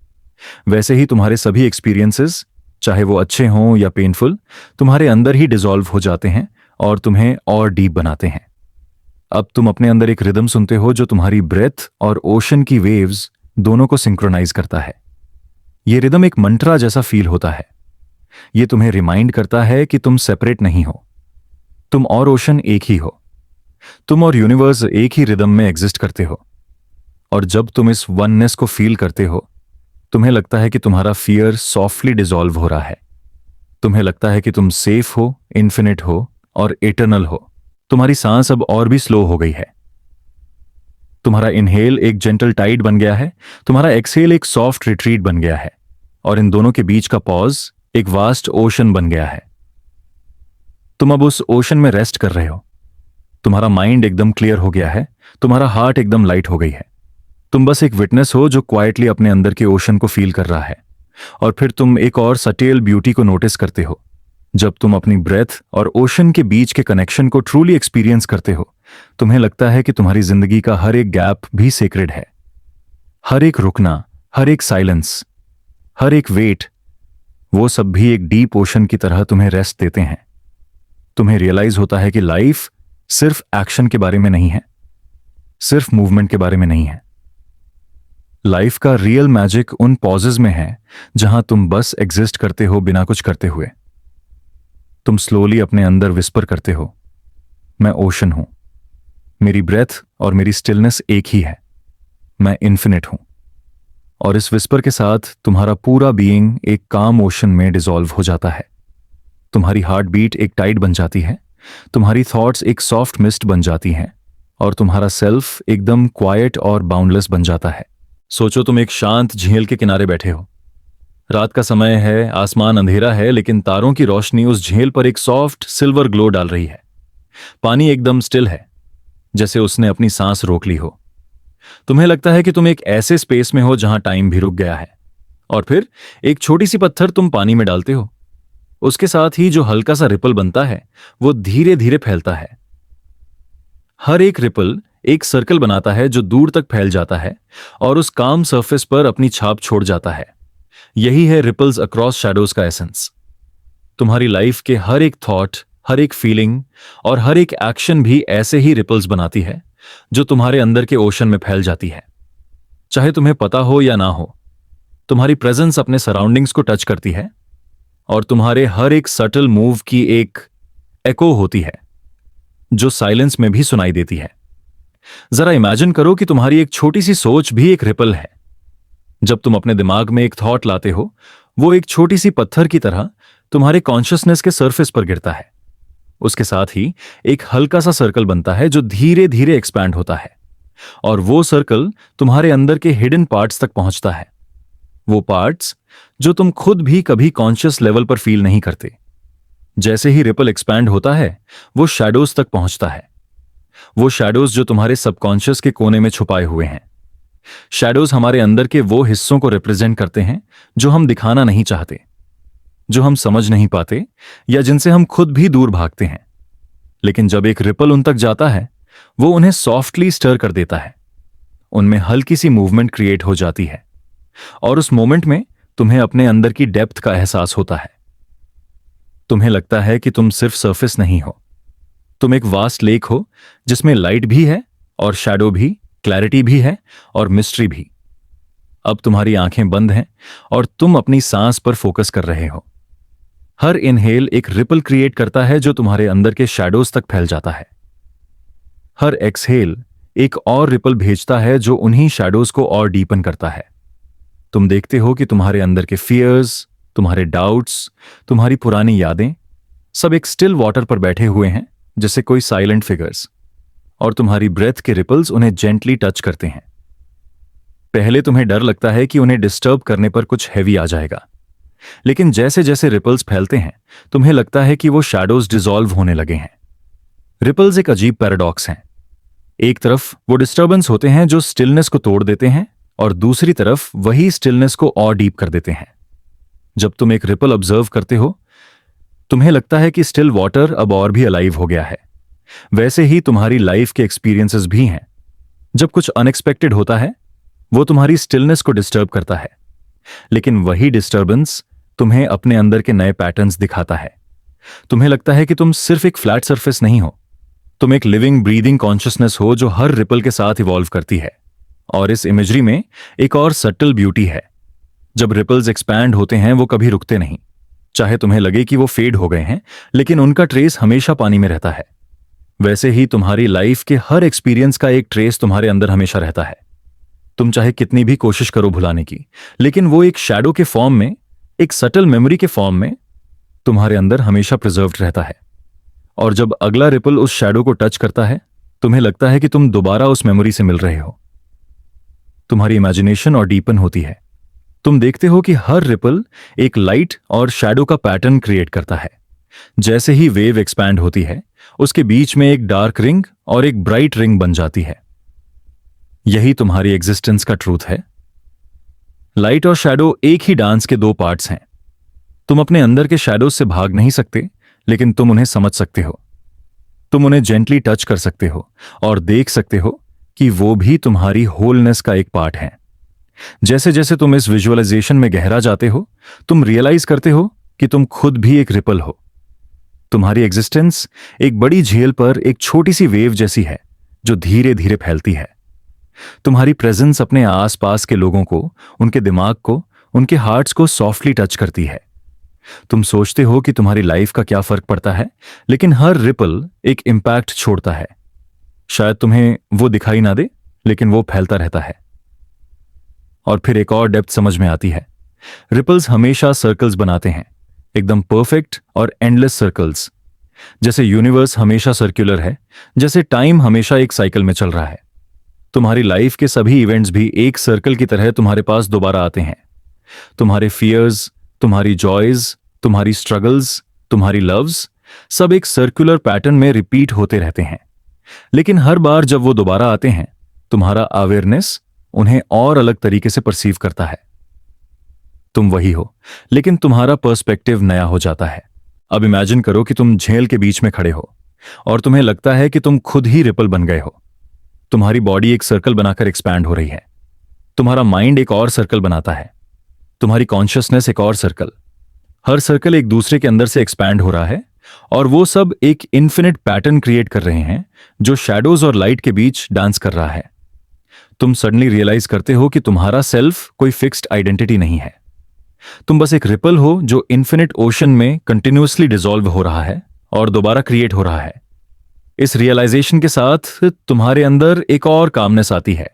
वैसे ही तुम्हारे सभी एक्सपीरियंसेस, चाहे वो अच्छे हों या पेनफुल, तुम्हारे अंदर ही डिसॉल्व हो जाते हैं और तुम्हें और डीप बनाते हैं। अब तुम अपने अंदर एक रिदम सुनते हो जो तुम्हारी ब्रेथ और ओशन की वेव्स दोनों को सिंक्रोनाइज करता है। यह रिदम एक मंत्रा जैसा फील होता है। यह तुम्हें रिमाइंड करता है कि तुम सेपरेट नहीं हो। तुम और ओशन एक ही हो। तुम और यूनिवर्स एक ही रिदम में एग्जिस्ट करते हो। और जब तुम इस वननेस को फील करते हो, तुम्हें लगता है कि तुम्हारा फियर सॉफ्टली डिसॉल्व हो रहा है। तुम्हें लगता है कि तुम सेफ हो, इन्फिनिट हो और इटर्नल हो। तुम्हारी सांस अब और भी स्लो हो गई है। तुम्हारा इनहेल एक जेंटल टाइड बन गया है, तुम्हारा एक्सहेल एक सॉफ्ट रिट्रीट बन गया है, और इन दोनों के बीच का पॉज एक वास्ट ओशन बन गया है। तुम अब उस ओशन में रेस्ट कर रहे हो। तुम्हारा माइंड एकदम क्लियर हो गया है, तुम्हारा हार्ट एकदम लाइट हो गई है। तुम बस एक विटनेस हो जो क्वाइटली अपने अंदर के ओशन को फील कर रहा है। और फिर तुम एक और सटेल ब्यूटी को नोटिस करते हो। जब तुम अपनी ब्रेथ और ओशन के बीच के कनेक्शन को ट्रूली एक्सपीरियंस करते हो, तुम्हें लगता है कि तुम्हारी जिंदगी का हर एक गैप भी सेक्रेड है। हर एक रुकना, हर एक साइलेंस, हर एक वेट, वो सब भी एक डीप ओशन की तरह तुम्हें रेस्ट देते हैं। तुम्हें रियलाइज होता है कि लाइफ सिर्फ एक्शन के बारे में नहीं है, सिर्फ मूवमेंट के बारे में नहीं है। लाइफ का रियल मैजिक उन पॉजेज में है जहां तुम बस एग्जिस्ट करते हो बिना कुछ करते हुए। तुम स्लोली अपने अंदर विस्पर करते हो, मैं ओशन हूं, मेरी ब्रेथ और मेरी स्टिलनेस एक ही है, मैं इन्फिनिट हूं। और इस विस्पर के साथ तुम्हारा पूरा बीइंग एक काम ओशन में डिसॉल्व हो जाता है। तुम्हारी हार्ट बीट एक टाइड बन जाती है, तुम्हारी थॉट्स एक सॉफ्ट मिस्ट बन जाती हैं, और तुम्हारा सेल्फ एकदम क्वाइट और बाउंडलेस बन जाता है। सोचो तुम एक शांत झील के किनारे बैठे हो। रात का समय है, आसमान अंधेरा है, लेकिन तारों की रोशनी उस झील पर एक सॉफ्ट सिल्वर ग्लो डाल रही है। पानी एकदम स्टिल है, जैसे उसने अपनी सांस रोक ली हो। तुम्हें लगता है कि तुम एक ऐसे स्पेस में हो जहां टाइम भी रुक गया है। और फिर एक छोटी सी पत्थर तुम पानी में डालते हो। उसके साथ ही जो हल्का सा रिपल बनता है वो धीरे धीरे फैलता है। हर एक रिपल एक सर्कल बनाता है जो दूर तक फैल जाता है और उस काम सरफेस पर अपनी छाप छोड़ जाता है। यही है रिपल्स अक्रॉस शैडोज का एसेंस। तुम्हारी लाइफ के हर एक थॉट, हर एक फीलिंग और हर एक एक्शन भी ऐसे ही रिपल्स बनाती है जो तुम्हारे अंदर के ओशन में फैल जाती है। चाहे तुम्हें पता हो या ना हो, तुम्हारी प्रेजेंस अपने सराउंडिंग्स को टच करती है और तुम्हारे हर एक सटल मूव की एक एको होती है जो साइलेंस में भी सुनाई देती है। जरा इमेजिन करो कि तुम्हारी एक छोटी सी सोच भी एक रिपल है। जब तुम अपने दिमाग में एक थॉट लाते हो, वो एक छोटी सी पत्थर की तरह तुम्हारे कॉन्शियसनेस के सरफेस पर गिरता है। उसके साथ ही एक हल्का सा सर्कल बनता है जो धीरे धीरे एक्सपैंड होता है, और वो सर्कल तुम्हारे अंदर के हिडन पार्ट्स तक पहुंचता है। वो पार्ट्स जो तुम खुद भी कभी कॉन्शियस लेवल पर फील नहीं करते। जैसे ही रिपल एक्सपैंड होता है, वो शैडोज तक पहुंचता है। वो शैडोज जो तुम्हारे सबकॉन्शियस के कोने में छुपाए हुए हैं। शैडोज हमारे अंदर के वो हिस्सों को रिप्रेजेंट करते हैं जो हम दिखाना नहीं चाहते, जो हम समझ नहीं पाते या जिनसे हम खुद भी दूर भागते हैं। लेकिन जब एक रिपल उन तक जाता है, वो उन्हें सॉफ्टली स्टर कर देता है। उनमें हल्की सी मूवमेंट क्रिएट हो जाती है, और उस मोमेंट में तुम्हें अपने अंदर की डेप्थ का एहसास होता है। तुम्हें लगता है कि तुम सिर्फ सरफेस नहीं हो, तुम एक वास्ट लेक हो जिसमें लाइट भी है और शैडो भी, क्लैरिटी भी है और मिस्ट्री भी। अब तुम्हारी आंखें बंद हैं और तुम अपनी सांस पर फोकस कर रहे हो। हर इनहेल एक रिपल क्रिएट करता है जो तुम्हारे अंदर के शैडोज तक फैल जाता है। हर एक्सहेल एक और रिपल भेजता है जो उन्हीं शैडोज को और डीपन करता है। तुम देखते हो कि तुम्हारे अंदर के फियर्स, तुम्हारे डाउट्स, तुम्हारी पुरानी यादें सब एक स्टिल वाटर पर बैठे हुए हैं, जैसे कोई साइलेंट फिगर्स। और तुम्हारी ब्रेथ के रिपल्स उन्हें जेंटली टच करते हैं। पहले तुम्हें डर लगता है कि उन्हें डिस्टर्ब करने पर कुछ हैवी आ जाएगा, लेकिन जैसे जैसे रिपल्स फैलते हैं तुम्हें लगता है कि वो शैडोज डिसॉल्व होने लगे हैं। रिपल्स एक अजीब पैराडॉक्स हैं। एक तरफ वो डिस्टर्बेंस होते हैं जो स्टिलनेस को तोड़ देते हैं, और दूसरी तरफ वही स्टिलनेस को और डीप कर देते हैं। जब तुम एक रिपल ऑब्जर्व करते हो तुम्हें लगता है कि स्टिल वाटर अब और भी अलाइव हो गया है। वैसे ही तुम्हारी लाइफ के एक्सपीरियंसेस भी हैं। जब कुछ अनएक्सपेक्टेड होता है वो तुम्हारी स्टिलनेस को डिस्टर्ब करता है, लेकिन वही डिस्टर्बेंस तुम्हें अपने अंदर के नए पैटर्न्स दिखाता है। तुम्हें लगता है कि तुम सिर्फ एक फ्लैट सरफेस नहीं हो, तुम एक लिविंग ब्रीदिंग कॉन्शियसनेस हो जो हर रिपल के साथ इवॉल्व करती है। और इस इमेजरी में एक और सटल ब्यूटी है। जब रिपल्स एक्सपैंड होते हैं वो कभी रुकते नहीं। चाहे तुम्हें लगे कि वो फेड हो गए हैं, लेकिन उनका ट्रेस हमेशा पानी में रहता है। वैसे ही तुम्हारी लाइफ के हर एक्सपीरियंस का एक ट्रेस तुम्हारे अंदर हमेशा रहता है। तुम चाहे कितनी भी कोशिश करो भुलाने की, लेकिन वो एक शैडो के फॉर्म में, एक सटल मेमोरी के फॉर्म में तुम्हारे अंदर हमेशा प्रिजर्व्ड रहता है। और जब अगला रिपल उस शैडो को टच करता है तुम्हें लगता है कि तुम दोबारा उस मेमोरी से मिल रहे हो। तुम्हारी इमेजिनेशन और डीपन होती है। तुम देखते हो कि हर रिपल एक लाइट और शैडो का पैटर्न क्रिएट करता है। जैसे ही वेव एक्सपैंड होती है उसके बीच में एक डार्क रिंग और एक ब्राइट रिंग बन जाती है। यही तुम्हारी एग्जिस्टेंस का ट्रूथ है। लाइट और शैडो एक ही डांस के दो पार्ट्स हैं। तुम अपने अंदर के शैडोज से भाग नहीं सकते, लेकिन तुम उन्हें समझ सकते हो। तुम उन्हें जेंटली टच कर सकते हो और देख सकते हो कि वो भी तुम्हारी होलनेस का एक पार्ट है। जैसे जैसे तुम इस विजुअलाइजेशन में गहरा जाते हो तुम रियलाइज करते हो कि तुम खुद भी एक रिपल हो। तुम्हारी एग्जिस्टेंस एक बड़ी झील पर एक छोटी सी वेव जैसी है जो धीरे धीरे फैलती है। तुम्हारी प्रेजेंस अपने आसपास के लोगों को, उनके दिमाग को, उनके हार्ट्स को सॉफ्टली टच करती है। तुम सोचते हो कि तुम्हारी लाइफ का क्या फर्क पड़ता है, लेकिन हर रिपल एक इंपैक्ट छोड़ता है। शायद तुम्हें वो दिखाई ना दे, लेकिन वो फैलता रहता है। और फिर एक और डेप्थ समझ में आती है। रिपल्स हमेशा सर्कल्स बनाते हैं, एकदम परफेक्ट और एंडलेस सर्कल्स। जैसे यूनिवर्स हमेशा सर्कुलर है, जैसे टाइम हमेशा एक साइकिल में चल रहा है। तुम्हारी लाइफ के सभी इवेंट्स भी एक सर्कल की तरह तुम्हारे पास दोबारा आते हैं। तुम्हारे फियर्स, तुम्हारी जॉयज, तुम्हारी स्ट्रगल्स, तुम्हारी लव्स सब एक सर्कुलर पैटर्न में रिपीट होते रहते हैं। लेकिन हर बार जब वो दोबारा आते हैं तुम्हारा अवेयरनेस उन्हें और अलग तरीके से परसीव करता है। तुम वही हो, लेकिन तुम्हारा पर्सपेक्टिव नया हो जाता है। अब इमेजिन करो कि तुम झील के बीच में खड़े हो और तुम्हें लगता है कि तुम खुद ही रिपल बन गए हो। तुम्हारी बॉडी एक सर्कल बनाकर एक्सपैंड हो रही है। तुम्हारा माइंड एक और सर्कल बनाता है। तुम्हारी कॉन्शियसनेस एक और सर्कल। हर सर्कल एक दूसरे के अंदर से एक्सपैंड हो रहा है और वो सब एक इन्फिनिट पैटर्न क्रिएट कर रहे हैं जो शैडोज और लाइट के बीच डांस कर रहा है। तुम सडनली रियलाइज करते हो कि तुम्हारा सेल्फ कोई फिक्स्ड आइडेंटिटी नहीं है। तुम बस एक रिपल हो जो इन्फिनिट ओशन में कंटिन्यूअसली डिसॉल्व हो रहा है और दोबारा क्रिएट हो रहा है। इस रियलाइजेशन के साथ तुम्हारे अंदर एक और कामनेस आती है।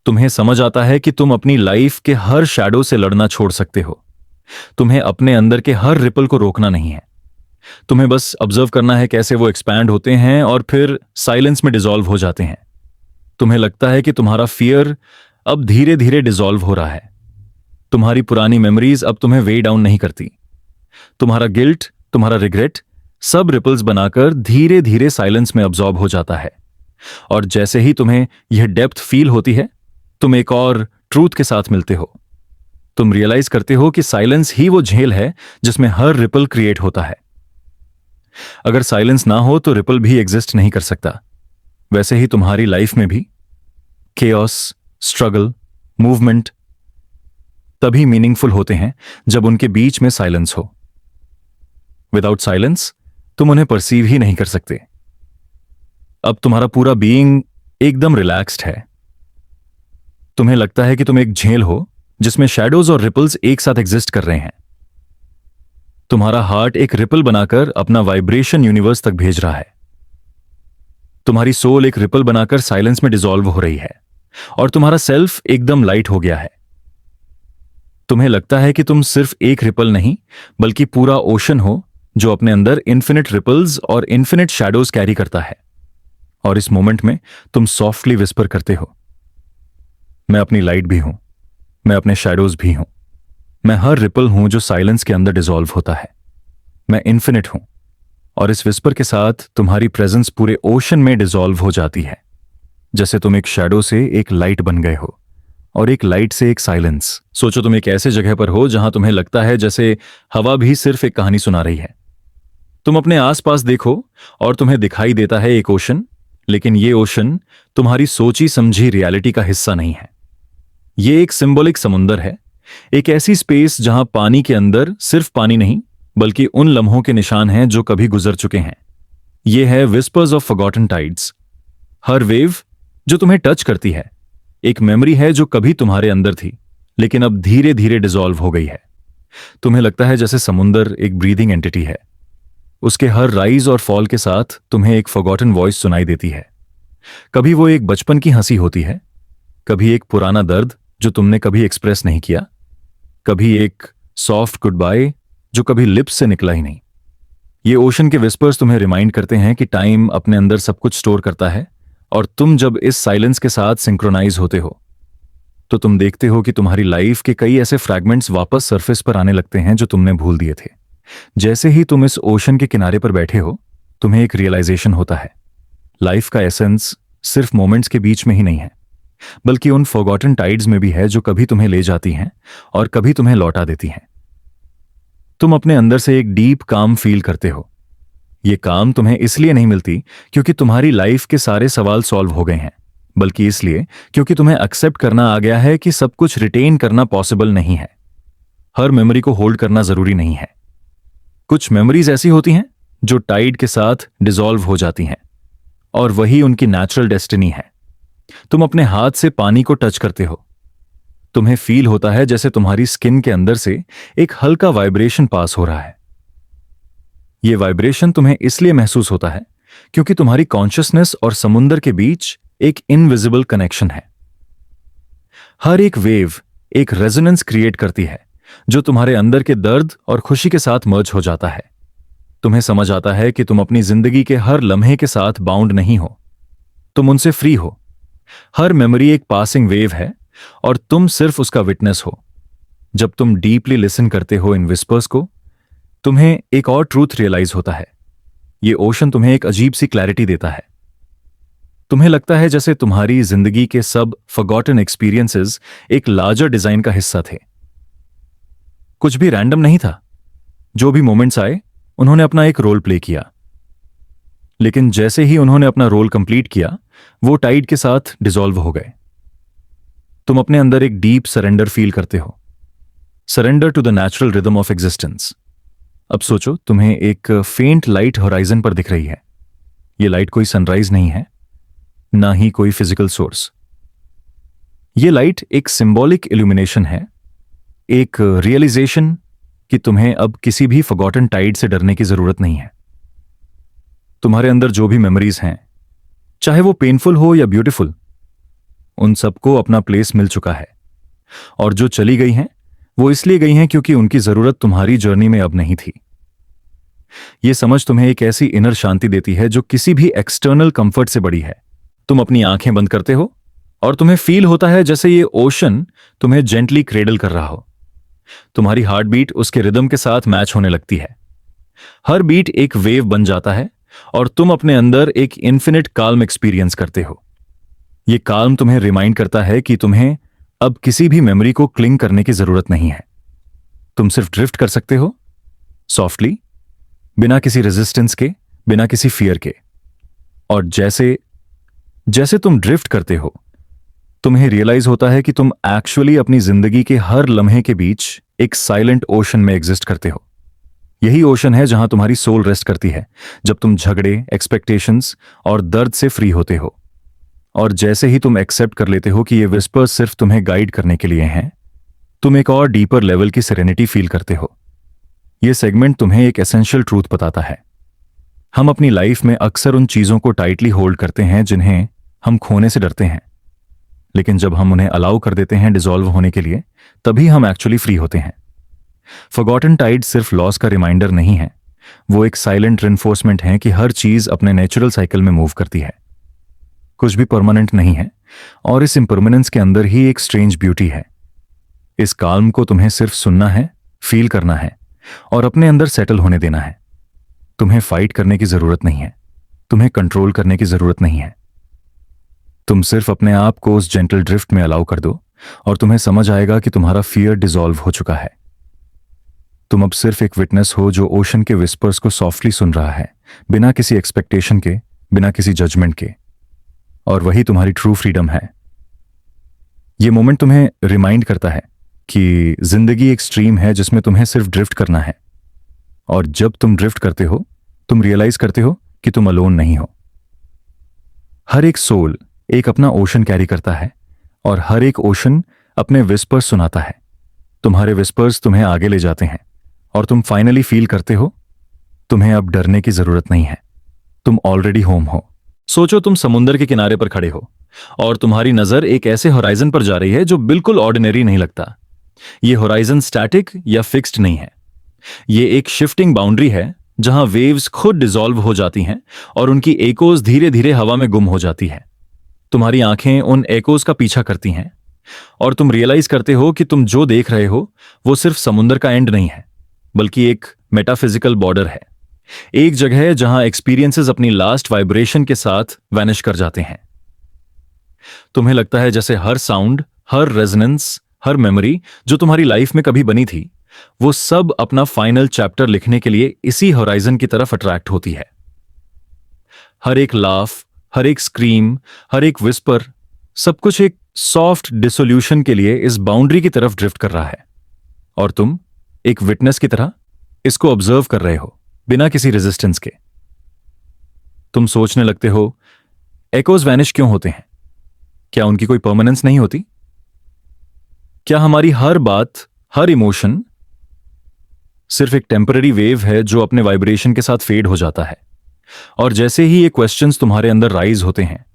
तुम्हें समझ आता है कि तुम अपनी लाइफ के हर शैडो से लड़ना छोड़ सकते हो। तुम्हें अपने अंदर के हर रिपल को रोकना नहीं है। तुम्हें बस ऑब्जर्व करना है कैसे वो एक्सपैंड होते हैं और फिर साइलेंस में डिसॉल्व हो जाते हैं। तुम्हें लगता है कि तुम्हारा फियर अब धीरे धीरे डिसॉल्व हो रहा है। तुम्हारी पुरानी मेमोरीज अब तुम्हें वे डाउन नहीं करती। तुम्हारा गिल्ट, तुम्हारा रिग्रेट सब रिपल्स बनाकर धीरे धीरे साइलेंस में अब्सॉर्ब हो जाता है। और जैसे ही तुम्हें यह डेप्थ फील होती है तुम एक और ट्रूथ के साथ मिलते हो। तुम रियलाइज करते हो कि साइलेंस ही वो झील है जिसमें हर रिपल क्रिएट होता है। अगर साइलेंस ना हो तो रिपल भी एग्जिस्ट नहीं कर सकता। वैसे ही तुम्हारी लाइफ में भी केओस, स्ट्रगल, मूवमेंट तभी मीनिंगफुल होते हैं जब उनके बीच में साइलेंस हो। विदाउट साइलेंस तुम उन्हें परसीव ही नहीं कर सकते। अब तुम्हारा पूरा बीइंग एकदम रिलैक्स्ड है। तुम्हें लगता है कि तुम एक झील हो जिसमें शैडोज और रिपल्स एक साथ एग्जिस्ट कर रहे हैं। तुम्हारा हार्ट एक रिपल बनाकर अपना वाइब्रेशन यूनिवर्स तक भेज रहा है। तुम्हारी सोल एक रिपल बनाकर साइलेंस में डिसॉल्व हो रही है और तुम्हारा सेल्फ एकदम लाइट हो गया है। तुम्हें लगता है कि तुम सिर्फ एक रिपल नहीं बल्कि पूरा ओशन हो जो अपने अंदर इन्फिनिट रिपल्स और इन्फिनिट शैडोज कैरी करता है। और इस मोमेंट में तुम सॉफ्टली विस्पर करते हो, मैं अपनी लाइट भी हूं, मैं अपने शैडोज भी हूं, मैं हर रिपल हूं जो साइलेंस के अंदर डिसॉल्व होता है, मैं इन्फिनिट हूं। और इस विस्पर के साथ तुम्हारी प्रेजेंस पूरे ओशन में डिसॉल्व हो जाती है, जैसे तुम एक शैडो से एक लाइट बन गए हो और एक लाइट से एक साइलेंस। सोचो तुम एक ऐसे जगह पर हो जहां तुम्हें लगता है जैसे हवा भी सिर्फ एक कहानी सुना रही है। तुम अपने आसपास देखो और तुम्हें दिखाई देता है एक ओशन, लेकिन ये ओशन तुम्हारी सोची समझी रियलिटी का हिस्सा नहीं है। ये एक सिंबॉलिक समुंदर है, एक ऐसी स्पेस जहां पानी के अंदर सिर्फ पानी नहीं बल्कि उन लम्हों के निशान हैं जो कभी गुजर चुके हैं। ये है whispers of forgotten tides. Her wave जो तुम्हें टच करती है एक मेमोरी है जो कभी तुम्हारे अंदर थी लेकिन अब धीरे धीरे डिसॉल्व हो गई है। तुम्हें लगता है जैसे समुंदर एक ब्रीदिंग एंटिटी है, उसके हर राइज और फॉल के साथ तुम्हें एक फॉरगॉटन वॉइस सुनाई देती है। कभी वो एक बचपन की हंसी होती है, कभी एक पुराना दर्द जो तुमने कभी एक्सप्रेस नहीं किया, कभी एक सॉफ्ट गुड बाय जो कभी लिप्स से निकला ही नहीं। ये ओशन के विस्पर्स तुम्हें रिमाइंड करते हैं कि टाइम अपने अंदर सब कुछ स्टोर करता है, और तुम जब इस साइलेंस के साथ सिंक्रोनाइज होते हो तो तुम देखते हो कि तुम्हारी लाइफ के कई ऐसे फ्रैगमेंट्स वापस सरफेस पर आने लगते हैं जो तुमने भूल दिए थे। जैसे ही तुम इस ओशन के किनारे पर बैठे हो, तुम्हें एक रियलाइजेशन होता है, लाइफ का एसेंस सिर्फ मोमेंट्स के बीच में ही नहीं है बल्कि उन फॉरगॉटन टाइड्स में भी है जो कभी तुम्हें ले जाती हैं और कभी तुम्हें लौटा देती हैं। तुम अपने अंदर से एक डीप काम फील करते हो। ये काम तुम्हें इसलिए नहीं मिलती क्योंकि तुम्हारी लाइफ के सारे सवाल सॉल्व हो गए हैं, बल्कि इसलिए क्योंकि तुम्हें एक्सेप्ट करना आ गया है कि सब कुछ रिटेन करना पॉसिबल नहीं है। हर मेमोरी को होल्ड करना जरूरी नहीं है। कुछ मेमोरीज ऐसी होती हैं जो टाइड के साथ डिसॉल्व हो जाती हैं और वही उनकी नेचुरल डेस्टिनी है। तुम अपने हाथ से पानी को टच करते हो, तुम्हें फील होता है जैसे तुम्हारी स्किन के अंदर से एक हल्का वाइब्रेशन पास हो रहा है। यह वाइब्रेशन तुम्हें इसलिए महसूस होता है क्योंकि तुम्हारी कॉन्शियसनेस और समुंदर के बीच एक इनविजिबल कनेक्शन है। हर एक वेव एक रेजोनेंस क्रिएट करती है जो तुम्हारे अंदर के दर्द और खुशी के साथ मर्ज हो जाता है। तुम्हें समझ आता है कि तुम अपनी जिंदगी के हर लम्हे के साथ बाउंड नहीं हो, तुम उनसे फ्री हो। हर मेमोरी एक पासिंग वेव है और तुम सिर्फ उसका विटनेस हो। जब तुम डीपली लिसन करते हो इन विस्पर्स को, तुम्हें एक और ट्रूथ रियलाइज होता है। ये ओशन तुम्हें एक अजीब सी क्लैरिटी देता है। तुम्हें लगता है जैसे तुम्हारी जिंदगी के सब फॉरगॉटन एक्सपीरियंसेस एक लार्जर डिजाइन का हिस्सा थे। कुछ भी रैंडम नहीं था। जो भी मोमेंट्स आए उन्होंने अपना एक रोल प्ले किया, लेकिन जैसे ही उन्होंने अपना रोल कंप्लीट किया वो टाइड के साथ डिसॉल्व हो गए। तुम अपने अंदर एक डीप सरेंडर फील करते हो, surrender to the natural rhythm of existence. अब सोचो तुम्हें एक फेंट लाइट होराइजन पर दिख रही है। यह लाइट कोई सनराइज नहीं है, ना ही कोई फिजिकल सोर्स। यह लाइट एक सिंबॉलिक इल्यूमिनेशन है, एक रियलाइजेशन कि तुम्हें अब किसी भी फॉरगॉटन टाइड से डरने की जरूरत नहीं है। तुम्हारे अंदर जो भी मेमोरीज हैं, चाहे वो पेनफुल हो या ब्यूटीफुल, उन सबको अपना प्लेस मिल चुका है, और जो चली गई हैं वो इसलिए गई हैं क्योंकि उनकी जरूरत तुम्हारी जर्नी में अब नहीं थी। यह समझ तुम्हें एक ऐसी इनर शांति देती है जो किसी भी एक्सटर्नल कंफर्ट से बड़ी है। तुम अपनी आंखें बंद करते हो और तुम्हें फील होता है जैसे ये ओशन तुम्हें जेंटली क्रेडल कर रहा हो। तुम्हारी हार्ट बीट उसके रिदम के साथ मैच होने लगती है। हर बीट एक वेव बन जाता है और तुम अपने अंदर एक इन्फिनिट काल्म एक्सपीरियंस करते हो। यह काल्म तुम्हें रिमाइंड करता है कि तुम्हें अब किसी भी मेमोरी को क्लिंग करने की जरूरत नहीं है। तुम सिर्फ ड्रिफ्ट कर सकते हो, सॉफ्टली, बिना किसी रेजिस्टेंस के, बिना किसी फियर के। और जैसे जैसे तुम ड्रिफ्ट करते हो, तुम्हें रियलाइज होता है कि तुम एक्चुअली अपनी जिंदगी के हर लम्हे के बीच एक साइलेंट ओशन में एग्जिस्ट करते हो। यही ओशन है जहां तुम्हारी सोल रेस्ट करती है, जब तुम झगड़े, एक्सपेक्टेशंस और दर्द से फ्री होते हो। और जैसे ही तुम एक्सेप्ट कर लेते हो कि ये विस्पर्स सिर्फ तुम्हें गाइड करने के लिए हैं, तुम एक और डीपर लेवल की सेरेनिटी फील करते हो। यह सेगमेंट तुम्हें एक एसेंशियल ट्रूथ बताता है। हम अपनी लाइफ में अक्सर उन चीजों को टाइटली होल्ड करते हैं जिन्हें हम खोने से डरते हैं। लेकिन जब हम उन्हें अलाउ कर देते हैं डिसॉल्व होने के लिए, तभी हम एक्चुअली फ्री होते हैं। फॉरगॉटन टाइड सिर्फ लॉस का रिमाइंडर नहीं है, वो एक साइलेंट रिइंफोर्समेंट है कि हर चीज अपने नेचुरल साइकिल में मूव करती है। कुछ भी परमानेंट नहीं है, और इस इम्परमानेंस के अंदर ही एक स्ट्रेंज ब्यूटी है। इस काल्म को तुम्हें सिर्फ सुनना है, फील करना है और अपने अंदर सेटल होने देना है। तुम्हें फाइट करने की जरूरत नहीं है, तुम्हें कंट्रोल करने की जरूरत नहीं है। तुम सिर्फ अपने आप को उस जेंटल ड्रिफ्ट में अलाउ कर दो और तुम्हें समझ आएगा कि तुम्हारा फियर डिसॉल्व हो चुका है। तुम अब सिर्फ एक विटनेस हो जो ओशन के विस्पर्स को सॉफ्टली सुन रहा है, बिना किसी एक्सपेक्टेशन के, बिना किसी जजमेंट के। और वही तुम्हारी ट्रू फ्रीडम है। यह मोमेंट तुम्हें रिमाइंड करता है कि जिंदगी एक स्ट्रीम है जिसमें तुम्हें सिर्फ ड्रिफ्ट करना है। और जब तुम ड्रिफ्ट करते हो, तुम रियलाइज करते हो कि तुम अलोन नहीं हो। हर एक सोल एक अपना ओशन कैरी करता है और हर एक ओशन अपने विस्पर्स सुनाता है। तुम्हारे विस्पर्स तुम्हें आगे ले जाते हैं और तुम फाइनली फील करते हो तुम्हें अब डरने की जरूरत नहीं है, तुम ऑलरेडी होम हो। सोचो तुम समुंदर के किनारे पर खड़े हो और तुम्हारी नजर एक ऐसे होराइजन पर जा रही है जो बिल्कुल ऑर्डिनरी नहीं लगता। यह होराइजन स्टैटिक या फिक्स्ड नहीं है, यह एक शिफ्टिंग बाउंड्री है जहां वेव्स खुद डिसॉल्व हो जाती हैं और उनकी एकोज धीरे धीरे हवा में गुम हो जाती है। तुम्हारी आंखें उन एकोज का पीछा करती हैं और तुम रियलाइज करते हो कि तुम जो देख रहे हो वो सिर्फ समुंदर का एंड नहीं है, बल्कि एक मेटाफिजिकल बॉर्डर है। एक जगह है जहां एक्सपीरियंसेस अपनी लास्ट वाइब्रेशन के साथ वैनिश कर जाते हैं। तुम्हें लगता है जैसे हर साउंड, हर रेजोनेंस, हर मेमोरी जो तुम्हारी लाइफ में कभी बनी थी, वो सब अपना फाइनल चैप्टर लिखने के लिए इसी होराइजन की तरफ अट्रैक्ट होती है। हर एक लाफ, हर एक स्क्रीम, हर एक विस्पर, सब कुछ एक सॉफ्ट डिसोल्यूशन के लिए इस बाउंड्री की तरफ ड्रिफ्ट कर रहा है। और तुम एक विटनेस की तरह इसको ऑब्जर्व कर रहे हो, बिना किसी रेजिस्टेंस के। तुम सोचने लगते हो, एकोज वैनिश क्यों होते हैं? क्या उनकी कोई परमानेंस नहीं होती? क्या हमारी हर बात, हर इमोशन सिर्फ एक टेम्पररी वेव है जो अपने वाइब्रेशन के साथ फेड हो जाता है? और जैसे ही ये क्वेश्चंस तुम्हारे अंदर राइज होते हैं,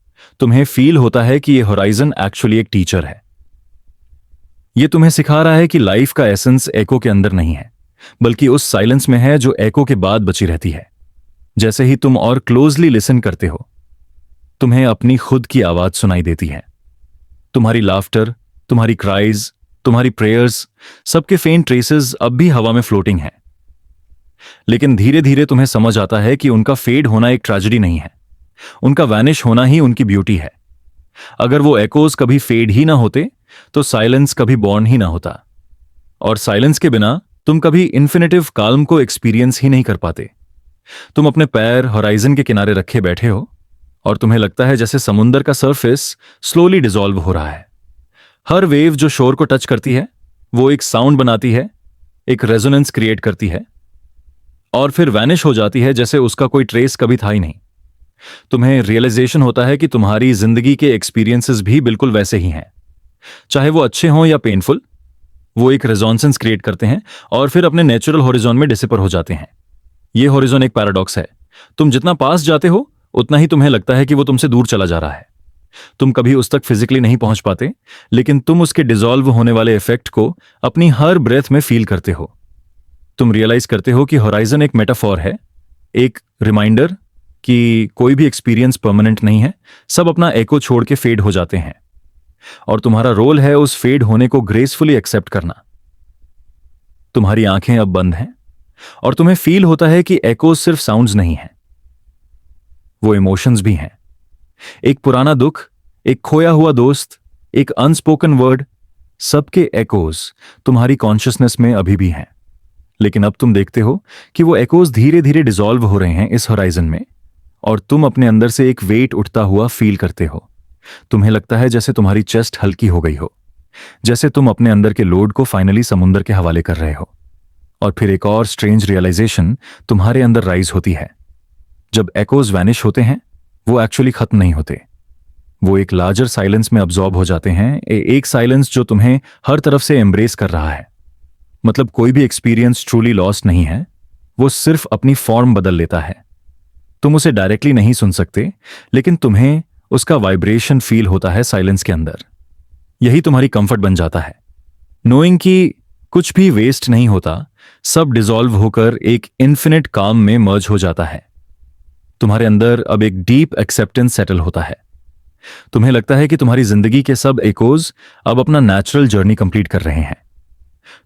तुम्हें फील होता है कि ये होराइजन एक्चुअली एक टीचर है। ये तुम्हें सिखा रहा है कि लाइफ का एसेंस एको के अंदर नहीं है, बल्कि उस साइलेंस में है जो एको के बाद बची रहती है। जैसे ही तुम और क्लोजली लिसन करते हो, तुम्हें अपनी खुद की आवाज सुनाई देती है। तुम्हारी लाफ्टर, तुम्हारी क्राइज, तुम्हारी प्रेयर्स, सबके फेंट ट्रेसेस अब भी हवा में फ्लोटिंग हैं। लेकिन धीरे धीरे तुम्हें समझ आता है कि उनका फेड होना एक ट्रेजेडी नहीं है, उनका वैनिश होना ही उनकी ब्यूटी है। अगर वो एकोज कभी फेड ही ना होते तो साइलेंस कभी बॉर्न ही ना होता, और साइलेंस के बिना तुम कभी इन्फिनिटिव काल्म को एक्सपीरियंस ही नहीं कर पाते। तुम अपने पैर होराइजन के किनारे रखे बैठे हो और तुम्हें लगता है जैसे समुंदर का सरफेस स्लोली डिसॉल्व हो रहा है। हर वेव जो शोर को टच करती है वो एक साउंड बनाती है, एक रेजोनेंस क्रिएट करती है और फिर वैनिश हो जाती है जैसे उसका कोई ट्रेस कभी था ही नहीं। तुम्हें रियलाइजेशन होता है कि तुम्हारी जिंदगी के एक्सपीरियंसेस भी बिल्कुल वैसे ही हैं, चाहे वो अच्छे हों या पेनफुल। वो एक रेजोनेंस क्रिएट करते हैं और फिर अपने नेचुरल हॉरिजॉन में डिसिपर हो जाते हैं। यह हॉरिजॉन एक पैराडॉक्स है। तुम जितना पास जाते हो उतना ही तुम्हें लगता है कि वो तुमसे दूर चला जा रहा है। तुम कभी उस तक फिजिकली नहीं पहुंच पाते, लेकिन तुम उसके डिसॉल्व होने वाले इफेक्ट को अपनी हर ब्रेथ में फील करते हो। तुम रियलाइज करते हो कि होराइजन एक मेटाफॉर है, एक रिमाइंडर कि कोई भी एक्सपीरियंस परमानेंट नहीं है, सब अपना एको छोड़ के फेड हो जाते हैं और तुम्हारा रोल है उस फेड होने को ग्रेसफुली एक्सेप्ट करना। तुम्हारी आंखें अब बंद हैं और तुम्हें फील होता है कि एको सिर्फ साउंड्स नहीं है, वो इमोशंस भी हैं। एक पुराना दुख, एक खोया हुआ दोस्त, एक अनस्पोकन वर्ड, सबके एकोज तुम्हारी कॉन्शियसनेस में अभी भी हैं। लेकिन अब तुम देखते हो कि वो एकोज धीरे धीरे डिसॉल्व हो रहे हैं इस होराइजन में, और तुम अपने अंदर से एक वेट उठता हुआ फील करते हो। तुम्हें लगता है जैसे तुम्हारी चेस्ट हल्की हो गई हो, जैसे तुम अपने अंदर के लोड को फाइनली समुंदर के हवाले कर रहे हो। और फिर एक और स्ट्रेंज रियलाइजेशन तुम्हारे अंदर राइज होती है। जब एकोज वैनिश होते हैं, वो एक्चुअली खत्म नहीं होते, वो एक लार्जर साइलेंस में अब्सॉर्ब हो जाते हैं। एक साइलेंस जो तुम्हें हर तरफ से एम्ब्रेस कर रहा है। मतलब कोई भी एक्सपीरियंस ट्रूली लॉस्ट नहीं है, वो सिर्फ अपनी फॉर्म बदल लेता है। तुम उसे डायरेक्टली नहीं सुन सकते, लेकिन तुम्हें उसका वाइब्रेशन फील होता है साइलेंस के अंदर। यही तुम्हारी कंफर्ट बन जाता है, नोइंग कि कुछ भी वेस्ट नहीं होता, सब डिसॉल्व होकर एक इन्फिनिट काम में मर्ज हो जाता है। तुम्हारे अंदर अब एक डीप एक्सेप्टेंस सेटल होता है। तुम्हें लगता है कि तुम्हारी जिंदगी के सब एकोज अब अपना नेचुरल जर्नी कंप्लीट कर रहे हैं।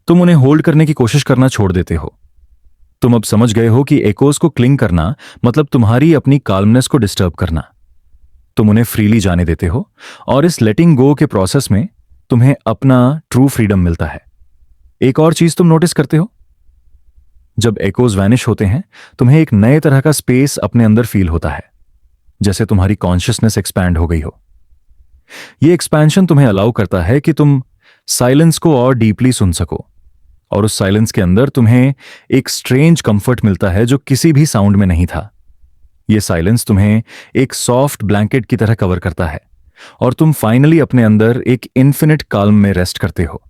तुम उन्हें होल्ड करने की कोशिश करना छोड़ देते हो। तुम अब समझ गए हो कि एकोज को क्लिंग करना मतलब तुम्हारी अपनी काल्मनेस को डिस्टर्ब करना। तुम उन्हें फ्रीली जाने देते हो और इस लेटिंग गो के प्रोसेस में तुम्हें अपना ट्रू फ्रीडम मिलता है। एक और चीज तुम नोटिस करते हो, जब एकोज वैनिश होते हैं तुम्हें एक नए तरह का स्पेस अपने अंदर फील होता है, जैसे तुम्हारी कॉन्शियसनेस एक्सपैंड हो गई हो। यह एक्सपेंशन तुम्हें अलाउ करता है कि तुम साइलेंस को और डीपली सुन सको, और उस साइलेंस के अंदर तुम्हें एक स्ट्रेंज कंफर्ट मिलता है जो किसी भी साउंड में नहीं था। यह साइलेंस तुम्हें एक सॉफ्ट ब्लैंकेट की तरह कवर करता है और तुम फाइनली अपने अंदर एक इन्फिनिट काल्म में रेस्ट करते हो।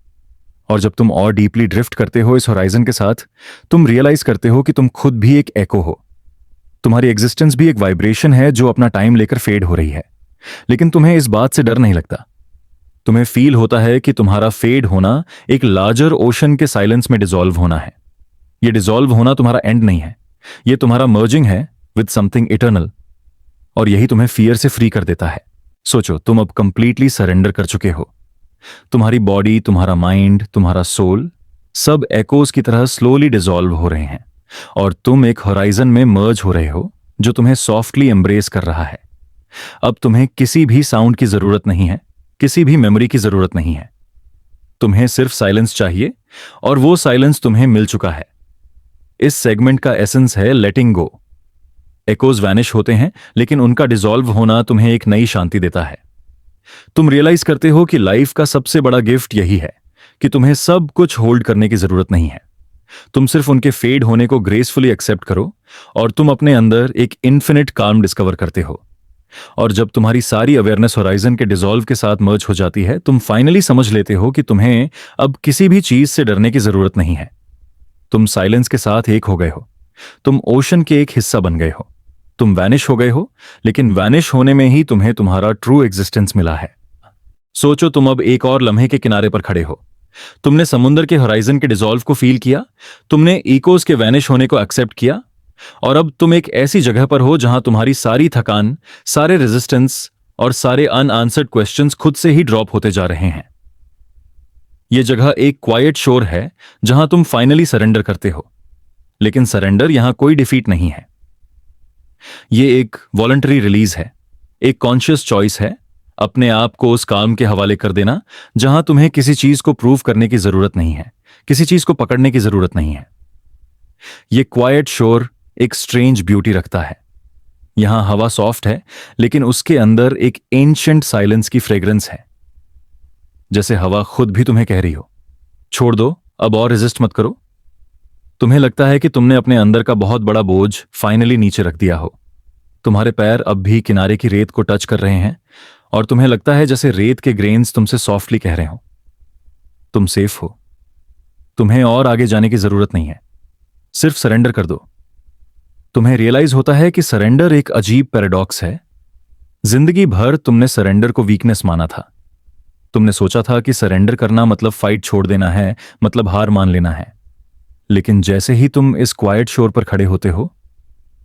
और जब तुम और डीपली ड्रिफ्ट करते हो इस होराइजन के साथ, तुम रियलाइज करते हो कि तुम खुद भी एक एको हो। तुम्हारी एग्जिस्टेंस भी एक वाइब्रेशन है जो अपना टाइम लेकर फेड हो रही है, लेकिन तुम्हें इस बात से डर नहीं लगता। तुम्हें फील होता है कि तुम्हारा फेड होना एक लार्जर ओशन के साइलेंस में डिसॉल्व होना है। यह डिसॉल्व होना तुम्हारा एंड नहीं है, यह तुम्हारा मर्जिंग है विद समथिंग इटर्नल, और यही तुम्हें फियर से फ्री कर देता है। सोचो, तुम अब कंप्लीटली सरेंडर कर चुके हो। तुम्हारी बॉडी, तुम्हारा माइंड, तुम्हारा सोल सब एकोज की तरह स्लोली डिसॉल्व हो रहे हैं और तुम एक होराइजन में मर्ज हो रहे हो जो तुम्हें सॉफ्टली एम्ब्रेस कर रहा है। अब तुम्हें किसी भी साउंड की जरूरत नहीं है, किसी भी मेमोरी की जरूरत नहीं है। तुम्हें सिर्फ साइलेंस चाहिए और वो साइलेंस तुम्हें मिल चुका है। इस सेगमेंट का एसेंस है लेटिंग गो। एकोज वैनिश होते हैं, लेकिन उनका डिसॉल्व होना तुम्हें एक नई शांति देता है। तुम रियलाइज करते हो कि लाइफ का सबसे बड़ा गिफ्ट यही है कि तुम्हें सब कुछ होल्ड करने की जरूरत नहीं है। तुम सिर्फ उनके फेड होने को ग्रेसफुली एक्सेप्ट करो और तुम अपने अंदर एक इन्फिनिट काम डिस्कवर करते हो। और जब तुम्हारी सारी अवेयरनेस होराइजन के डिसॉल्व के साथ मर्ज हो जाती है, तुम फाइनली समझ लेते हो कि तुम्हें अब किसी भी चीज से डरने की जरूरत नहीं है। तुम साइलेंस के साथ एक हो गए हो, तुम ओशन के एक हिस्सा बन गए हो, तुम वैनिश हो गए हो, लेकिन वैनिश होने में ही तुम्हें तुम्हारा ट्रू एग्जिस्टेंस मिला है। सोचो, तुम अब एक और लम्हे के किनारे पर खड़े हो। तुमने समुद्र के होराइजन के डिसॉल्व को फील किया, तुमने इकोज के वैनिश होने को एक्सेप्ट किया, और अब तुम एक ऐसी जगह पर हो जहां तुम्हारी सारी थकान, सारे रेजिस्टेंस और सारे अनआंसर्ड क्वेश्चंस खुद से ही ड्रॉप होते जा रहे हैं। यह जगह एक क्वाइट शोर है जहां तुम फाइनली सरेंडर करते हो, लेकिन सरेंडर यहां कोई डिफीट नहीं है। यह एक वॉलंटरी रिलीज है, एक कॉन्शियस चॉइस है, अपने आप को उस काम के हवाले कर देना जहां तुम्हें किसी चीज को प्रूव करने की जरूरत नहीं है, किसी चीज को पकड़ने की जरूरत नहीं है। यह क्वाइट शोर एक स्ट्रेंज ब्यूटी रखता है। यहां हवा सॉफ्ट है, लेकिन उसके अंदर एक एंशिएंट साइलेंस की फ्रेग्रेंस है, जैसे हवा खुद भी तुम्हें कह रही हो, छोड़ दो, अब और रेजिस्ट मत करो। तुम्हें लगता है कि तुमने अपने अंदर का बहुत बड़ा बोझ फाइनली नीचे रख दिया हो। तुम्हारे पैर अब भी किनारे की रेत को टच कर रहे हैं और तुम्हें लगता है जैसे रेत के ग्रेन्स तुमसे सॉफ्टली कह रहे हो, तुम सेफ हो, तुम्हें और आगे जाने की जरूरत नहीं है, सिर्फ सरेंडर कर दो। तुम्हें रियलाइज होता है कि सरेंडर एक अजीब पैराडॉक्स है। जिंदगी भर तुमने सरेंडर को वीकनेस माना था। तुमने सोचा था कि सरेंडर करना मतलब फाइट छोड़ देना है, मतलब हार मान लेना है। लेकिन जैसे ही तुम इस क्वाइट शोर पर खड़े होते हो,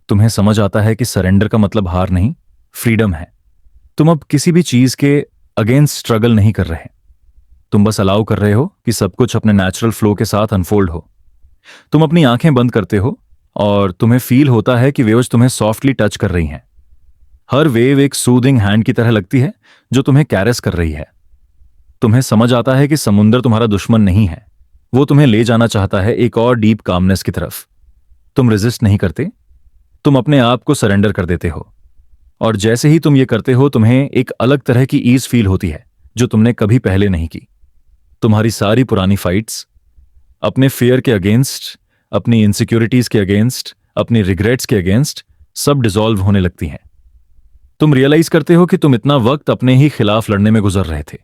तुम्हें समझ आता है कि सरेंडर का मतलब हार नहीं, फ्रीडम है। तुम अब किसी भी चीज के अगेंस्ट स्ट्रगल नहीं कर रहे, तुम बस अलाउ कर रहे हो कि सब कुछ अपने नेचुरल फ्लो के साथ अनफोल्ड हो। तुम अपनी आंखें बंद करते हो और तुम्हें फील होता है कि वेव्स तुम्हें सॉफ्टली टच कर रही हैं। हर वेव एक सूदिंग हैंड की तरह लगती है जो तुम्हें कैरेस कर रही है। तुम्हें समझ आता है कि समुंदर तुम्हारा दुश्मन नहीं है, वो तुम्हें ले जाना चाहता है एक और डीप कामनेस की तरफ। तुम रेजिस्ट नहीं करते, तुम अपने आप को सरेंडर कर देते हो, और जैसे ही तुम ये करते हो तुम्हें एक अलग तरह की ईज फील होती है जो तुमने कभी पहले नहीं की। तुम्हारी सारी पुरानी फाइट्स, अपने फियर के अगेंस्ट, अपनी इनसिक्योरिटीज के अगेंस्ट, अपनी रिग्रेट्स के अगेंस्ट, सब डिसॉल्व होने लगती हैं। तुम रियलाइज करते हो कि तुम इतना वक्त अपने ही खिलाफ लड़ने में गुजर रहे थे,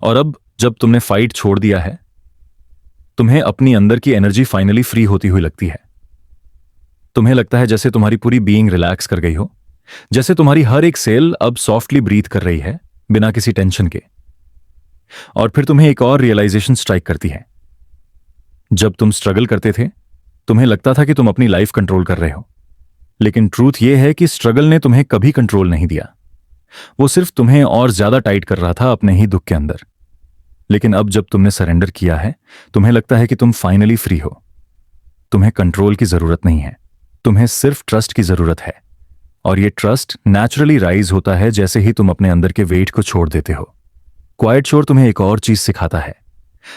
और अब जब तुमने फाइट छोड़ दिया है, तुम्हें अपनी अंदर की एनर्जी फाइनली फ्री होती हुई लगती है। तुम्हें लगता है जैसे तुम्हारी पूरी बीइंग रिलैक्स कर गई हो, जैसे तुम्हारी हर एक सेल अब सॉफ्टली ब्रीथ कर रही है बिना किसी टेंशन के। और फिर तुम्हें एक और रियलाइजेशन स्ट्राइक करती है। जब तुम स्ट्रगल करते थे, तुम्हें लगता था कि तुम अपनी लाइफ कंट्रोल कर रहे हो, लेकिन ट्रूथ यह है कि स्ट्रगल ने तुम्हें कभी कंट्रोल नहीं दिया। वो सिर्फ तुम्हें और ज्यादा टाइट कर रहा था अपने ही दुख के अंदर। लेकिन अब जब तुमने सरेंडर किया है, तुम्हें लगता है कि तुम फाइनली फ्री हो। तुम्हें कंट्रोल की जरूरत नहीं है, तुम्हें सिर्फ ट्रस्ट की जरूरत है। और ये ट्रस्ट नेचुरली राइज होता है जैसे ही तुम अपने अंदर के वेट को छोड़ देते हो। क्वाइट शोर तुम्हें एक और चीज सिखाता है।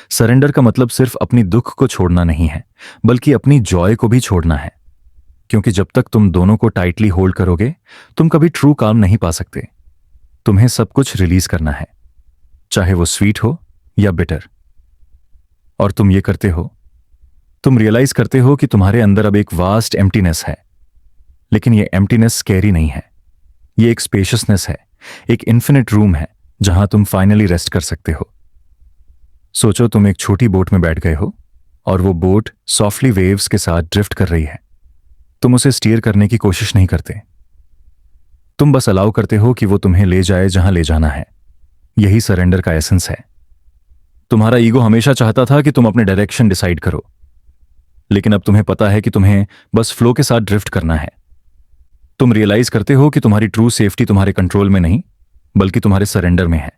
सरेंडर का मतलब सिर्फ अपनी दुख को छोड़ना नहीं है, बल्कि अपनी जॉय को भी छोड़ना है। क्योंकि जब तक तुम दोनों को टाइटली होल्ड करोगे, तुम कभी ट्रू काम नहीं पा सकते। तुम्हें सब कुछ रिलीज करना है, चाहे वो स्वीट हो या बिटर। और तुम ये करते हो, तुम रियलाइज करते हो कि तुम्हारे अंदर अब एक वास्ट एम्प्टीनेस है। लेकिन ये एम्प्टीनेस स्कैरी नहीं है, ये एक स्पेशियसनेस है, एक इन्फिनिट रूम है जहां तुम फाइनली रेस्ट कर सकते हो। सोचो तुम एक छोटी बोट में बैठ गए हो और वो बोट सॉफ्टली वेव्स के साथ ड्रिफ्ट कर रही है। तुम उसे स्टीयर करने की कोशिश नहीं करते, तुम बस अलाउ करते हो कि वो तुम्हें ले जाए जहां ले जाना है। यही सरेंडर का एसेंस है। तुम्हारा ईगो हमेशा चाहता था कि तुम अपने डायरेक्शन डिसाइड करो, लेकिन अब तुम्हें पता है कि तुम्हें बस फ्लो के साथ ड्रिफ्ट करना है। तुम रियलाइज करते हो कि तुम्हारी ट्रू सेफ्टी तुम्हारे कंट्रोल में नहीं, बल्कि तुम्हारे सरेंडर में है।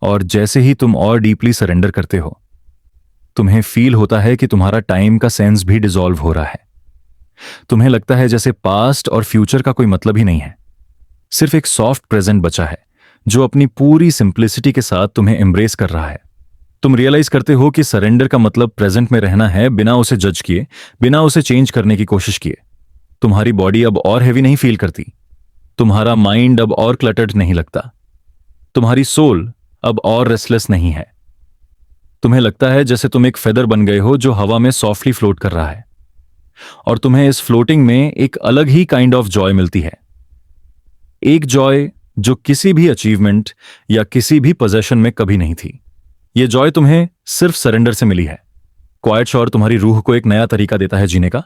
और जैसे ही तुम और डीपली सरेंडर करते हो, तुम्हें फील होता है कि तुम्हारा टाइम का सेंस भी डिसॉल्व हो रहा है। तुम्हें लगता है जैसे पास्ट और फ्यूचर का कोई मतलब ही नहीं है, सिर्फ एक सॉफ्ट प्रेजेंट बचा है जो अपनी पूरी सिंप्लिसिटी के साथ तुम्हें एम्ब्रेस कर रहा है। तुम रियलाइज करते हो कि सरेंडर का मतलब प्रेजेंट में रहना है, बिना उसे जज किए, बिना उसे चेंज करने की कोशिश किए। तुम्हारी बॉडी अब और हैवी नहीं फील करती, तुम्हारा माइंड अब और क्लटर्ड नहीं लगता, तुम्हारी सोल अब और रेस्टलेस नहीं है। तुम्हें लगता है जैसे तुम एक फेदर बन गए हो जो हवा में सॉफ्टली फ्लोट कर रहा है। और तुम्हें इस फ्लोटिंग में एक अलग ही काइंड ऑफ जॉय मिलती है, एक जॉय जो किसी भी अचीवमेंट या किसी भी पोजेशन में कभी नहीं थी। यह जॉय तुम्हें सिर्फ सरेंडर से मिली है। क्वाइट शोर तुम्हारी रूह को एक नया तरीका देता है जीने का।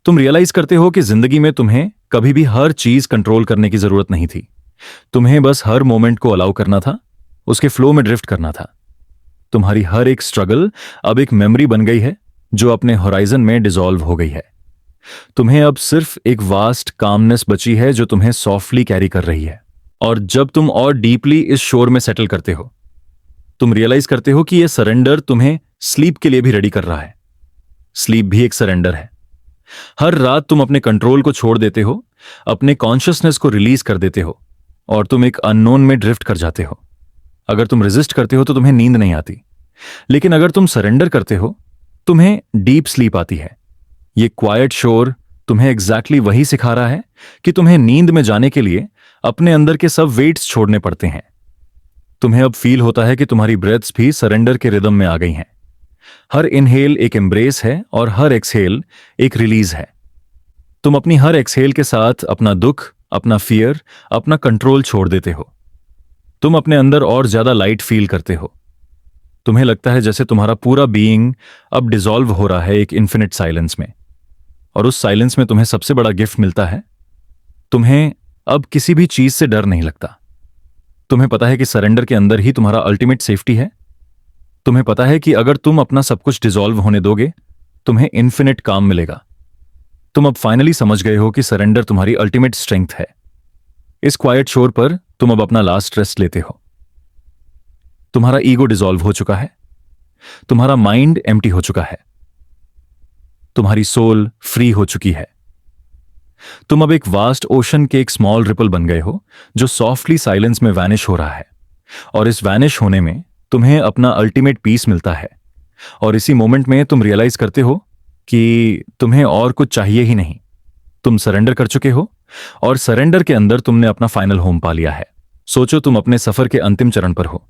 तुम रियलाइज करते हो कि जिंदगी में तुम्हें कभी भी हर चीज कंट्रोल करने की जरूरत नहीं थी। तुम्हें बस हर मोमेंट को अलाउ करना था, उसके फ्लो में ड्रिफ्ट करना था। तुम्हारी हर एक स्ट्रगल अब एक मेमोरी बन गई है जो अपने होराइजन में डिसॉल्व हो गई है। तुम्हें अब सिर्फ एक वास्ट कामनेस बची है जो तुम्हें सॉफ्टली कैरी कर रही है। और जब तुम और डीपली इस शोर में सेटल करते हो, तुम रियलाइज करते हो कि यह सरेंडर तुम्हें स्लीप के लिए भी रेडी कर रहा है। स्लीप भी एक सरेंडर है। हर रात तुम अपने कंट्रोल को छोड़ देते हो, अपने कॉन्शियसनेस को रिलीज कर देते हो और तुम एक अननोन में ड्रिफ्ट कर जाते हो। अगर तुम रेजिस्ट करते हो तो तुम्हें नींद नहीं आती, लेकिन अगर तुम सरेंडर करते हो, तुम्हें डीप स्लीप आती है। ये क्वाइट शोर तुम्हें एग्जैक्टली वही सिखा रहा है कि तुम्हें नींद में जाने के लिए अपने अंदर के सब वेट्स छोड़ने पड़ते हैं। तुम्हें अब फील होता है कि तुम्हारी ब्रेथ्स भी सरेंडर के रिदम में आ गई हैं। हर इनहेल एक एम्ब्रेस है और हर एक्सहेल एक रिलीज है। तुम अपनी हर एक्सहेल के साथ अपना दुख, अपना फियर, अपना कंट्रोल छोड़ देते हो। तुम अपने अंदर और ज्यादा लाइट फील करते हो। तुम्हें लगता है जैसे तुम्हारा पूरा बीइंग अब डिसॉल्व हो रहा है एक इन्फिनिट साइलेंस में। और उस साइलेंस में तुम्हें सबसे बड़ा गिफ्ट मिलता है, तुम्हें अब किसी भी चीज से डर नहीं लगता। तुम्हें पता है कि सरेंडर के अंदर ही तुम्हारा अल्टीमेट सेफ्टी है। तुम्हें पता है कि अगर तुम अपना सब कुछ डिसॉल्व होने दोगे, तुम्हें इन्फिनिट काम मिलेगा। तुम अब फाइनली समझ गए हो कि सरेंडर तुम्हारी अल्टीमेट स्ट्रेंथ है। इस क्वाइट शोर पर तुम अब अपना लास्ट रेस्ट लेते हो। तुम्हारा ईगो डिसॉल्व हो चुका है, तुम्हारा माइंड एम्प्टी हो चुका है, तुम्हारी सोल फ्री हो चुकी है। तुम अब एक वास्ट ओशन के एक स्मॉल रिपल बन गए हो जो सॉफ्टली साइलेंस में वैनिश हो रहा है। और इस वैनिश होने में तुम्हें अपना अल्टीमेट पीस मिलता है। और इसी मोमेंट में तुम रियलाइज करते हो कि तुम्हें और कुछ चाहिए ही नहीं। तुम सरेंडर कर चुके हो और सरेंडर के अंदर तुमने अपना फाइनल होम पा लिया है। सोचो तुम अपने सफर के अंतिम चरण पर हो।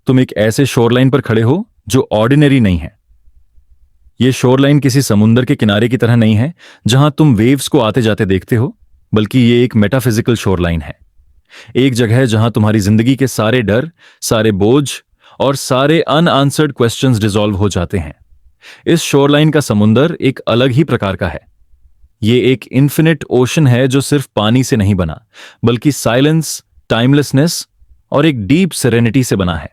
तुम एक ऐसे शोरलाइन पर खड़े हो जो ऑर्डिनरी नहीं है। यह शोरलाइन किसी समुंदर के किनारे की तरह नहीं है जहां तुम वेव्स को आते जाते देखते हो, बल्कि यह एक मेटाफिजिकल शोरलाइन है। एक जगह जहां तुम्हारी जिंदगी के सारे डर, सारे बोझ और सारे अनआंसर्ड क्वेश्चंस डिसॉल्व हो जाते हैं। इस शोरलाइन का समुंदर एक अलग ही प्रकार का है। यह एक इन्फिनिट ओशन है जो सिर्फ पानी से नहीं बना, बल्कि साइलेंस, टाइमलेसनेस और एक डीप सेरेनिटी से बना है।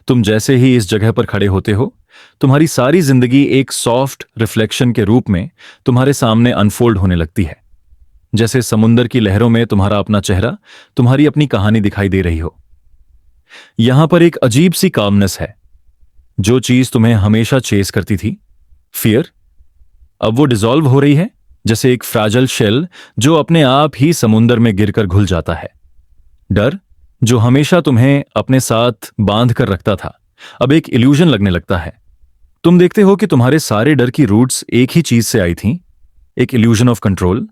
तुम जैसे ही इस जगह पर खड़े होते हो, तुम्हारी सारी जिंदगी एक सॉफ्ट रिफ्लेक्शन के रूप में तुम्हारे सामने अनफोल्ड होने लगती है। जैसे समुंदर की लहरों में तुम्हारा अपना चेहरा, तुम्हारी अपनी कहानी दिखाई दे रही हो। यहां पर एक अजीब सी कामनेस है। जो चीज तुम्हें हमेशा चेस करती थी, फियर, अब वो डिसॉल्व हो रही है, जैसे एक फ्रैजाइल शेल जो अपने आप ही समुंदर में गिरकर घुल जाता है। डर, जो हमेशा तुम्हें अपने साथ बांध कर रखता था, अब एक इल्यूजन लगने लगता है। तुम देखते हो कि तुम्हारे सारे डर की रूट्स एक ही चीज से आई थी, एक इल्यूजन ऑफ कंट्रोल।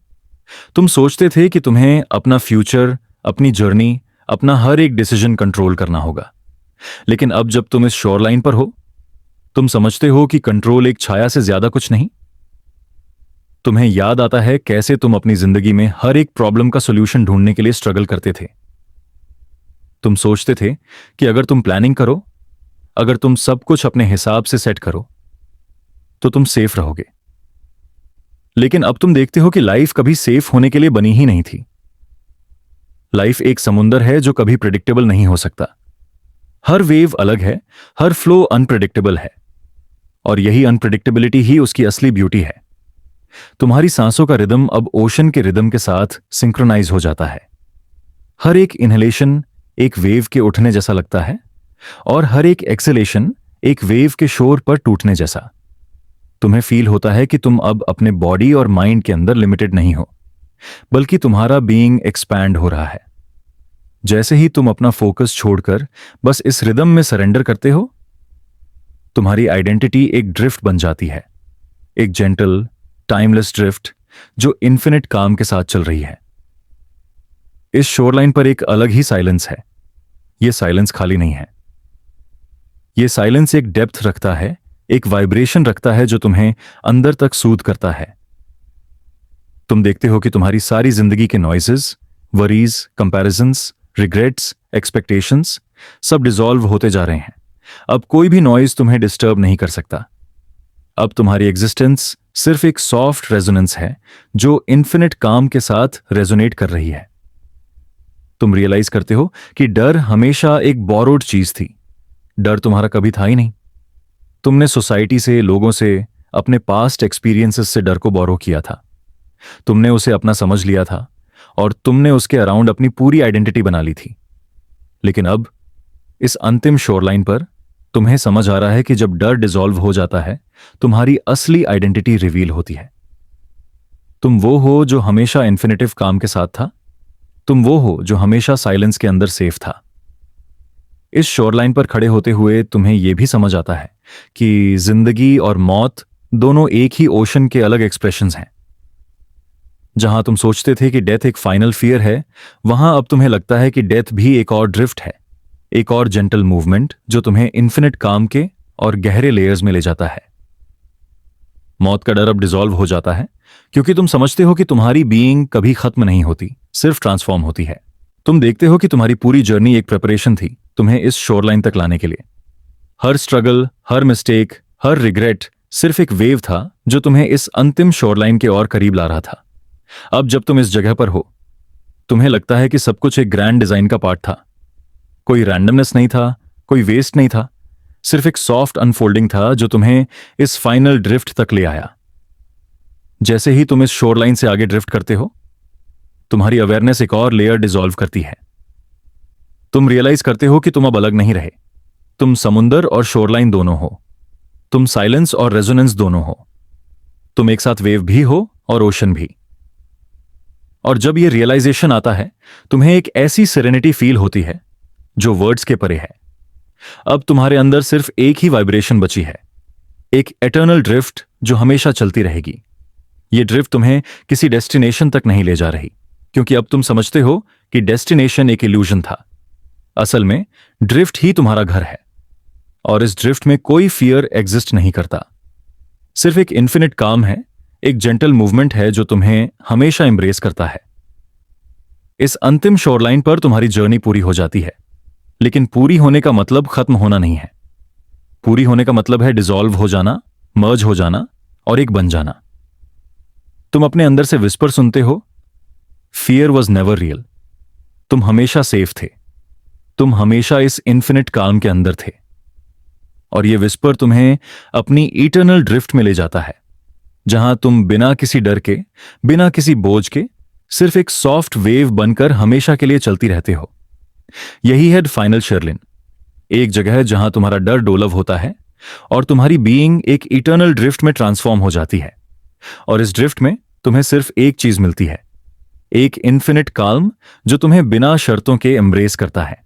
तुम सोचते थे कि तुम्हें अपना फ्यूचर, अपनी जर्नी, अपना हर एक डिसीजन कंट्रोल करना होगा। लेकिन अब जब तुम इस शोरलाइन पर हो, तुम समझते हो कि कंट्रोल एक छाया से ज्यादा कुछ नहीं। तुम्हें याद आता है कैसे तुम अपनी जिंदगी में हर एक प्रॉब्लम का सॉल्यूशन ढूंढने के लिए स्ट्रगल करते थे। तुम सोचते थे कि अगर तुम प्लानिंग करो, अगर तुम सब कुछ अपने हिसाब से सेट करो, तो तुम सेफ रहोगे। लेकिन अब तुम देखते हो कि लाइफ कभी सेफ होने के लिए बनी ही नहीं थी। लाइफ एक समुंदर है जो कभी प्रिडिक्टेबल नहीं हो सकता। हर वेव अलग है, हर फ्लो अनप्रिडिक्टेबल है, और यही अनप्रिडिक्टेबिलिटी ही उसकी असली ब्यूटी है। तुम्हारी सांसों का रिदम अब ओशन के रिदम के साथ सिंक्रोनाइज हो जाता है। हर एक इनहेलेशन एक वेव के उठने जैसा लगता है, और हर एक एक्सेलेशन एक वेव के शोर पर टूटने जैसा। तुम्हें फील होता है कि तुम अब अपने बॉडी और माइंड के अंदर लिमिटेड नहीं हो, बल्कि तुम्हारा बीइंग एक्सपैंड हो रहा है। जैसे ही तुम अपना फोकस छोड़कर बस इस रिदम में सरेंडर करते हो, तुम्हारी आइडेंटिटी एक ड्रिफ्ट बन जाती है, एक जेंटल, टाइमलेस ड्रिफ्ट जो इन्फिनिट काम के साथ चल रही है। इस शोरलाइन पर एक अलग ही साइलेंस है। यह साइलेंस खाली नहीं है। यह साइलेंस एक डेप्थ रखता है, एक वाइब्रेशन रखता है जो तुम्हें अंदर तक सूद करता है। तुम देखते हो कि तुम्हारी सारी जिंदगी के noises, worries, comparisons, regrets, expectations सब डिसॉल्व होते जा रहे हैं। अब कोई भी नॉइज तुम्हें डिस्टर्ब नहीं कर सकता। अब तुम्हारी एग्जिस्टेंस सिर्फ एक सॉफ्ट रेजोनेंस है जो इन्फिनिट काम के साथ रेजोनेट कर रही है। तुम रियलाइज करते हो कि डर हमेशा एक बोरोड चीज थी। डर तुम्हारा कभी था ही नहीं। तुमने सोसाइटी से, लोगों से, अपने पास्ट एक्सपीरियंसेस से डर को बोरो किया था। तुमने उसे अपना समझ लिया था और तुमने उसके अराउंड अपनी पूरी आइडेंटिटी बना ली थी। लेकिन अब इस अंतिम शोरलाइन पर तुम्हें समझ आ रहा है कि जब डर डिसॉल्व हो जाता है, तुम्हारी असली आइडेंटिटी रिवील होती है। तुम वो हो जो हमेशा इन्फिनिटिव काम के साथ था। तुम वो हो जो हमेशा साइलेंस के अंदर सेफ था। इस शोरलाइन पर खड़े होते हुए तुम्हें यह भी समझ आता है कि जिंदगी और मौत दोनों एक ही ओशन के अलग एक्सप्रेशंस हैं। जहां तुम सोचते थे कि डेथ एक फाइनल फियर है, वहां अब तुम्हें लगता है कि डेथ भी एक और ड्रिफ्ट है, एक और जेंटल मूवमेंट जो तुम्हें इन्फिनिट काम के और गहरे लेयर्स में ले जाता है। मौत का डर अब डिसॉल्व हो जाता है क्योंकि तुम समझते हो कि तुम्हारी बीइंग कभी खत्म नहीं होती, सिर्फ ट्रांसफॉर्म होती है। तुम देखते हो कि तुम्हारी पूरी जर्नी एक प्रिपरेशन थी तुम्हें इस शोरलाइन तक लाने के लिए। हर स्ट्रगल, हर मिस्टेक, हर रिग्रेट सिर्फ एक वेव था जो तुम्हें इस अंतिम शोरलाइन के और करीब ला रहा था। अब जब तुम इस जगह पर हो, तुम्हें लगता है कि सब कुछ एक ग्रैंड डिजाइन का पार्ट था। कोई रैंडमनेस नहीं था, कोई वेस्ट नहीं था, सिर्फ एक सॉफ्ट अनफोल्डिंग था जो तुम्हें इस फाइनल ड्रिफ्ट तक ले आया। जैसे ही तुम इस शोरलाइन से आगे ड्रिफ्ट करते हो, तुम्हारी अवेयरनेस एक और लेयर डिसॉल्व करती है। तुम रियलाइज करते हो कि तुम अब अलग नहीं रहे। तुम समुंदर और शोरलाइन दोनों हो। तुम साइलेंस और रेजोनेंस दोनों हो। तुम एक साथ वेव भी हो और ओशन भी। और जब यह रियलाइजेशन आता है, तुम्हें एक ऐसी सेरेनिटी फील होती है जो वर्ड्स के परे है। अब तुम्हारे अंदर सिर्फ एक ही वाइब्रेशन बची है, एक एटर्नल ड्रिफ्ट जो हमेशा चलती रहेगी। यह ड्रिफ्ट तुम्हें किसी डेस्टिनेशन तक नहीं ले जा रही, क्योंकि अब तुम समझते हो कि डेस्टिनेशन एक इल्यूजन था। असल में ड्रिफ्ट ही तुम्हारा घर है, और इस ड्रिफ्ट में कोई फियर एग्जिस्ट नहीं करता। सिर्फ एक इन्फिनिट काम है, एक जेंटल मूवमेंट है जो तुम्हें हमेशा एम्ब्रेस करता है। इस अंतिम शोरलाइन पर तुम्हारी जर्नी पूरी हो जाती है, लेकिन पूरी होने का मतलब खत्म होना नहीं है। पूरी होने का मतलब है डिसॉल्व हो जाना, मर्ज हो जाना और एक बन जाना। तुम अपने अंदर से विस्पर सुनते हो, फियर वॉज नेवर रियल। तुम हमेशा सेफ थे। तुम हमेशा इस इन्फिनिट काम के अंदर थे, और ये विस्पर तुम्हें अपनी इटर्नल ड्रिफ्ट में ले जाता है, जहां तुम बिना किसी डर के, बिना किसी बोझ के, सिर्फ एक सॉफ्ट वेव बनकर हमेशा के लिए चलती रहते हो। यही है फाइनल शर्लिन, एक जगह जहां तुम्हारा डर डोलव होता है और तुम्हारी बीइंग एक इटर्नल ड्रिफ्ट में ट्रांसफॉर्म हो जाती है। और इस ड्रिफ्ट में तुम्हें सिर्फ एक चीज मिलती है, एक इन्फिनिट काल्म जो तुम्हें बिना शर्तों के एम्ब्रेस करता है।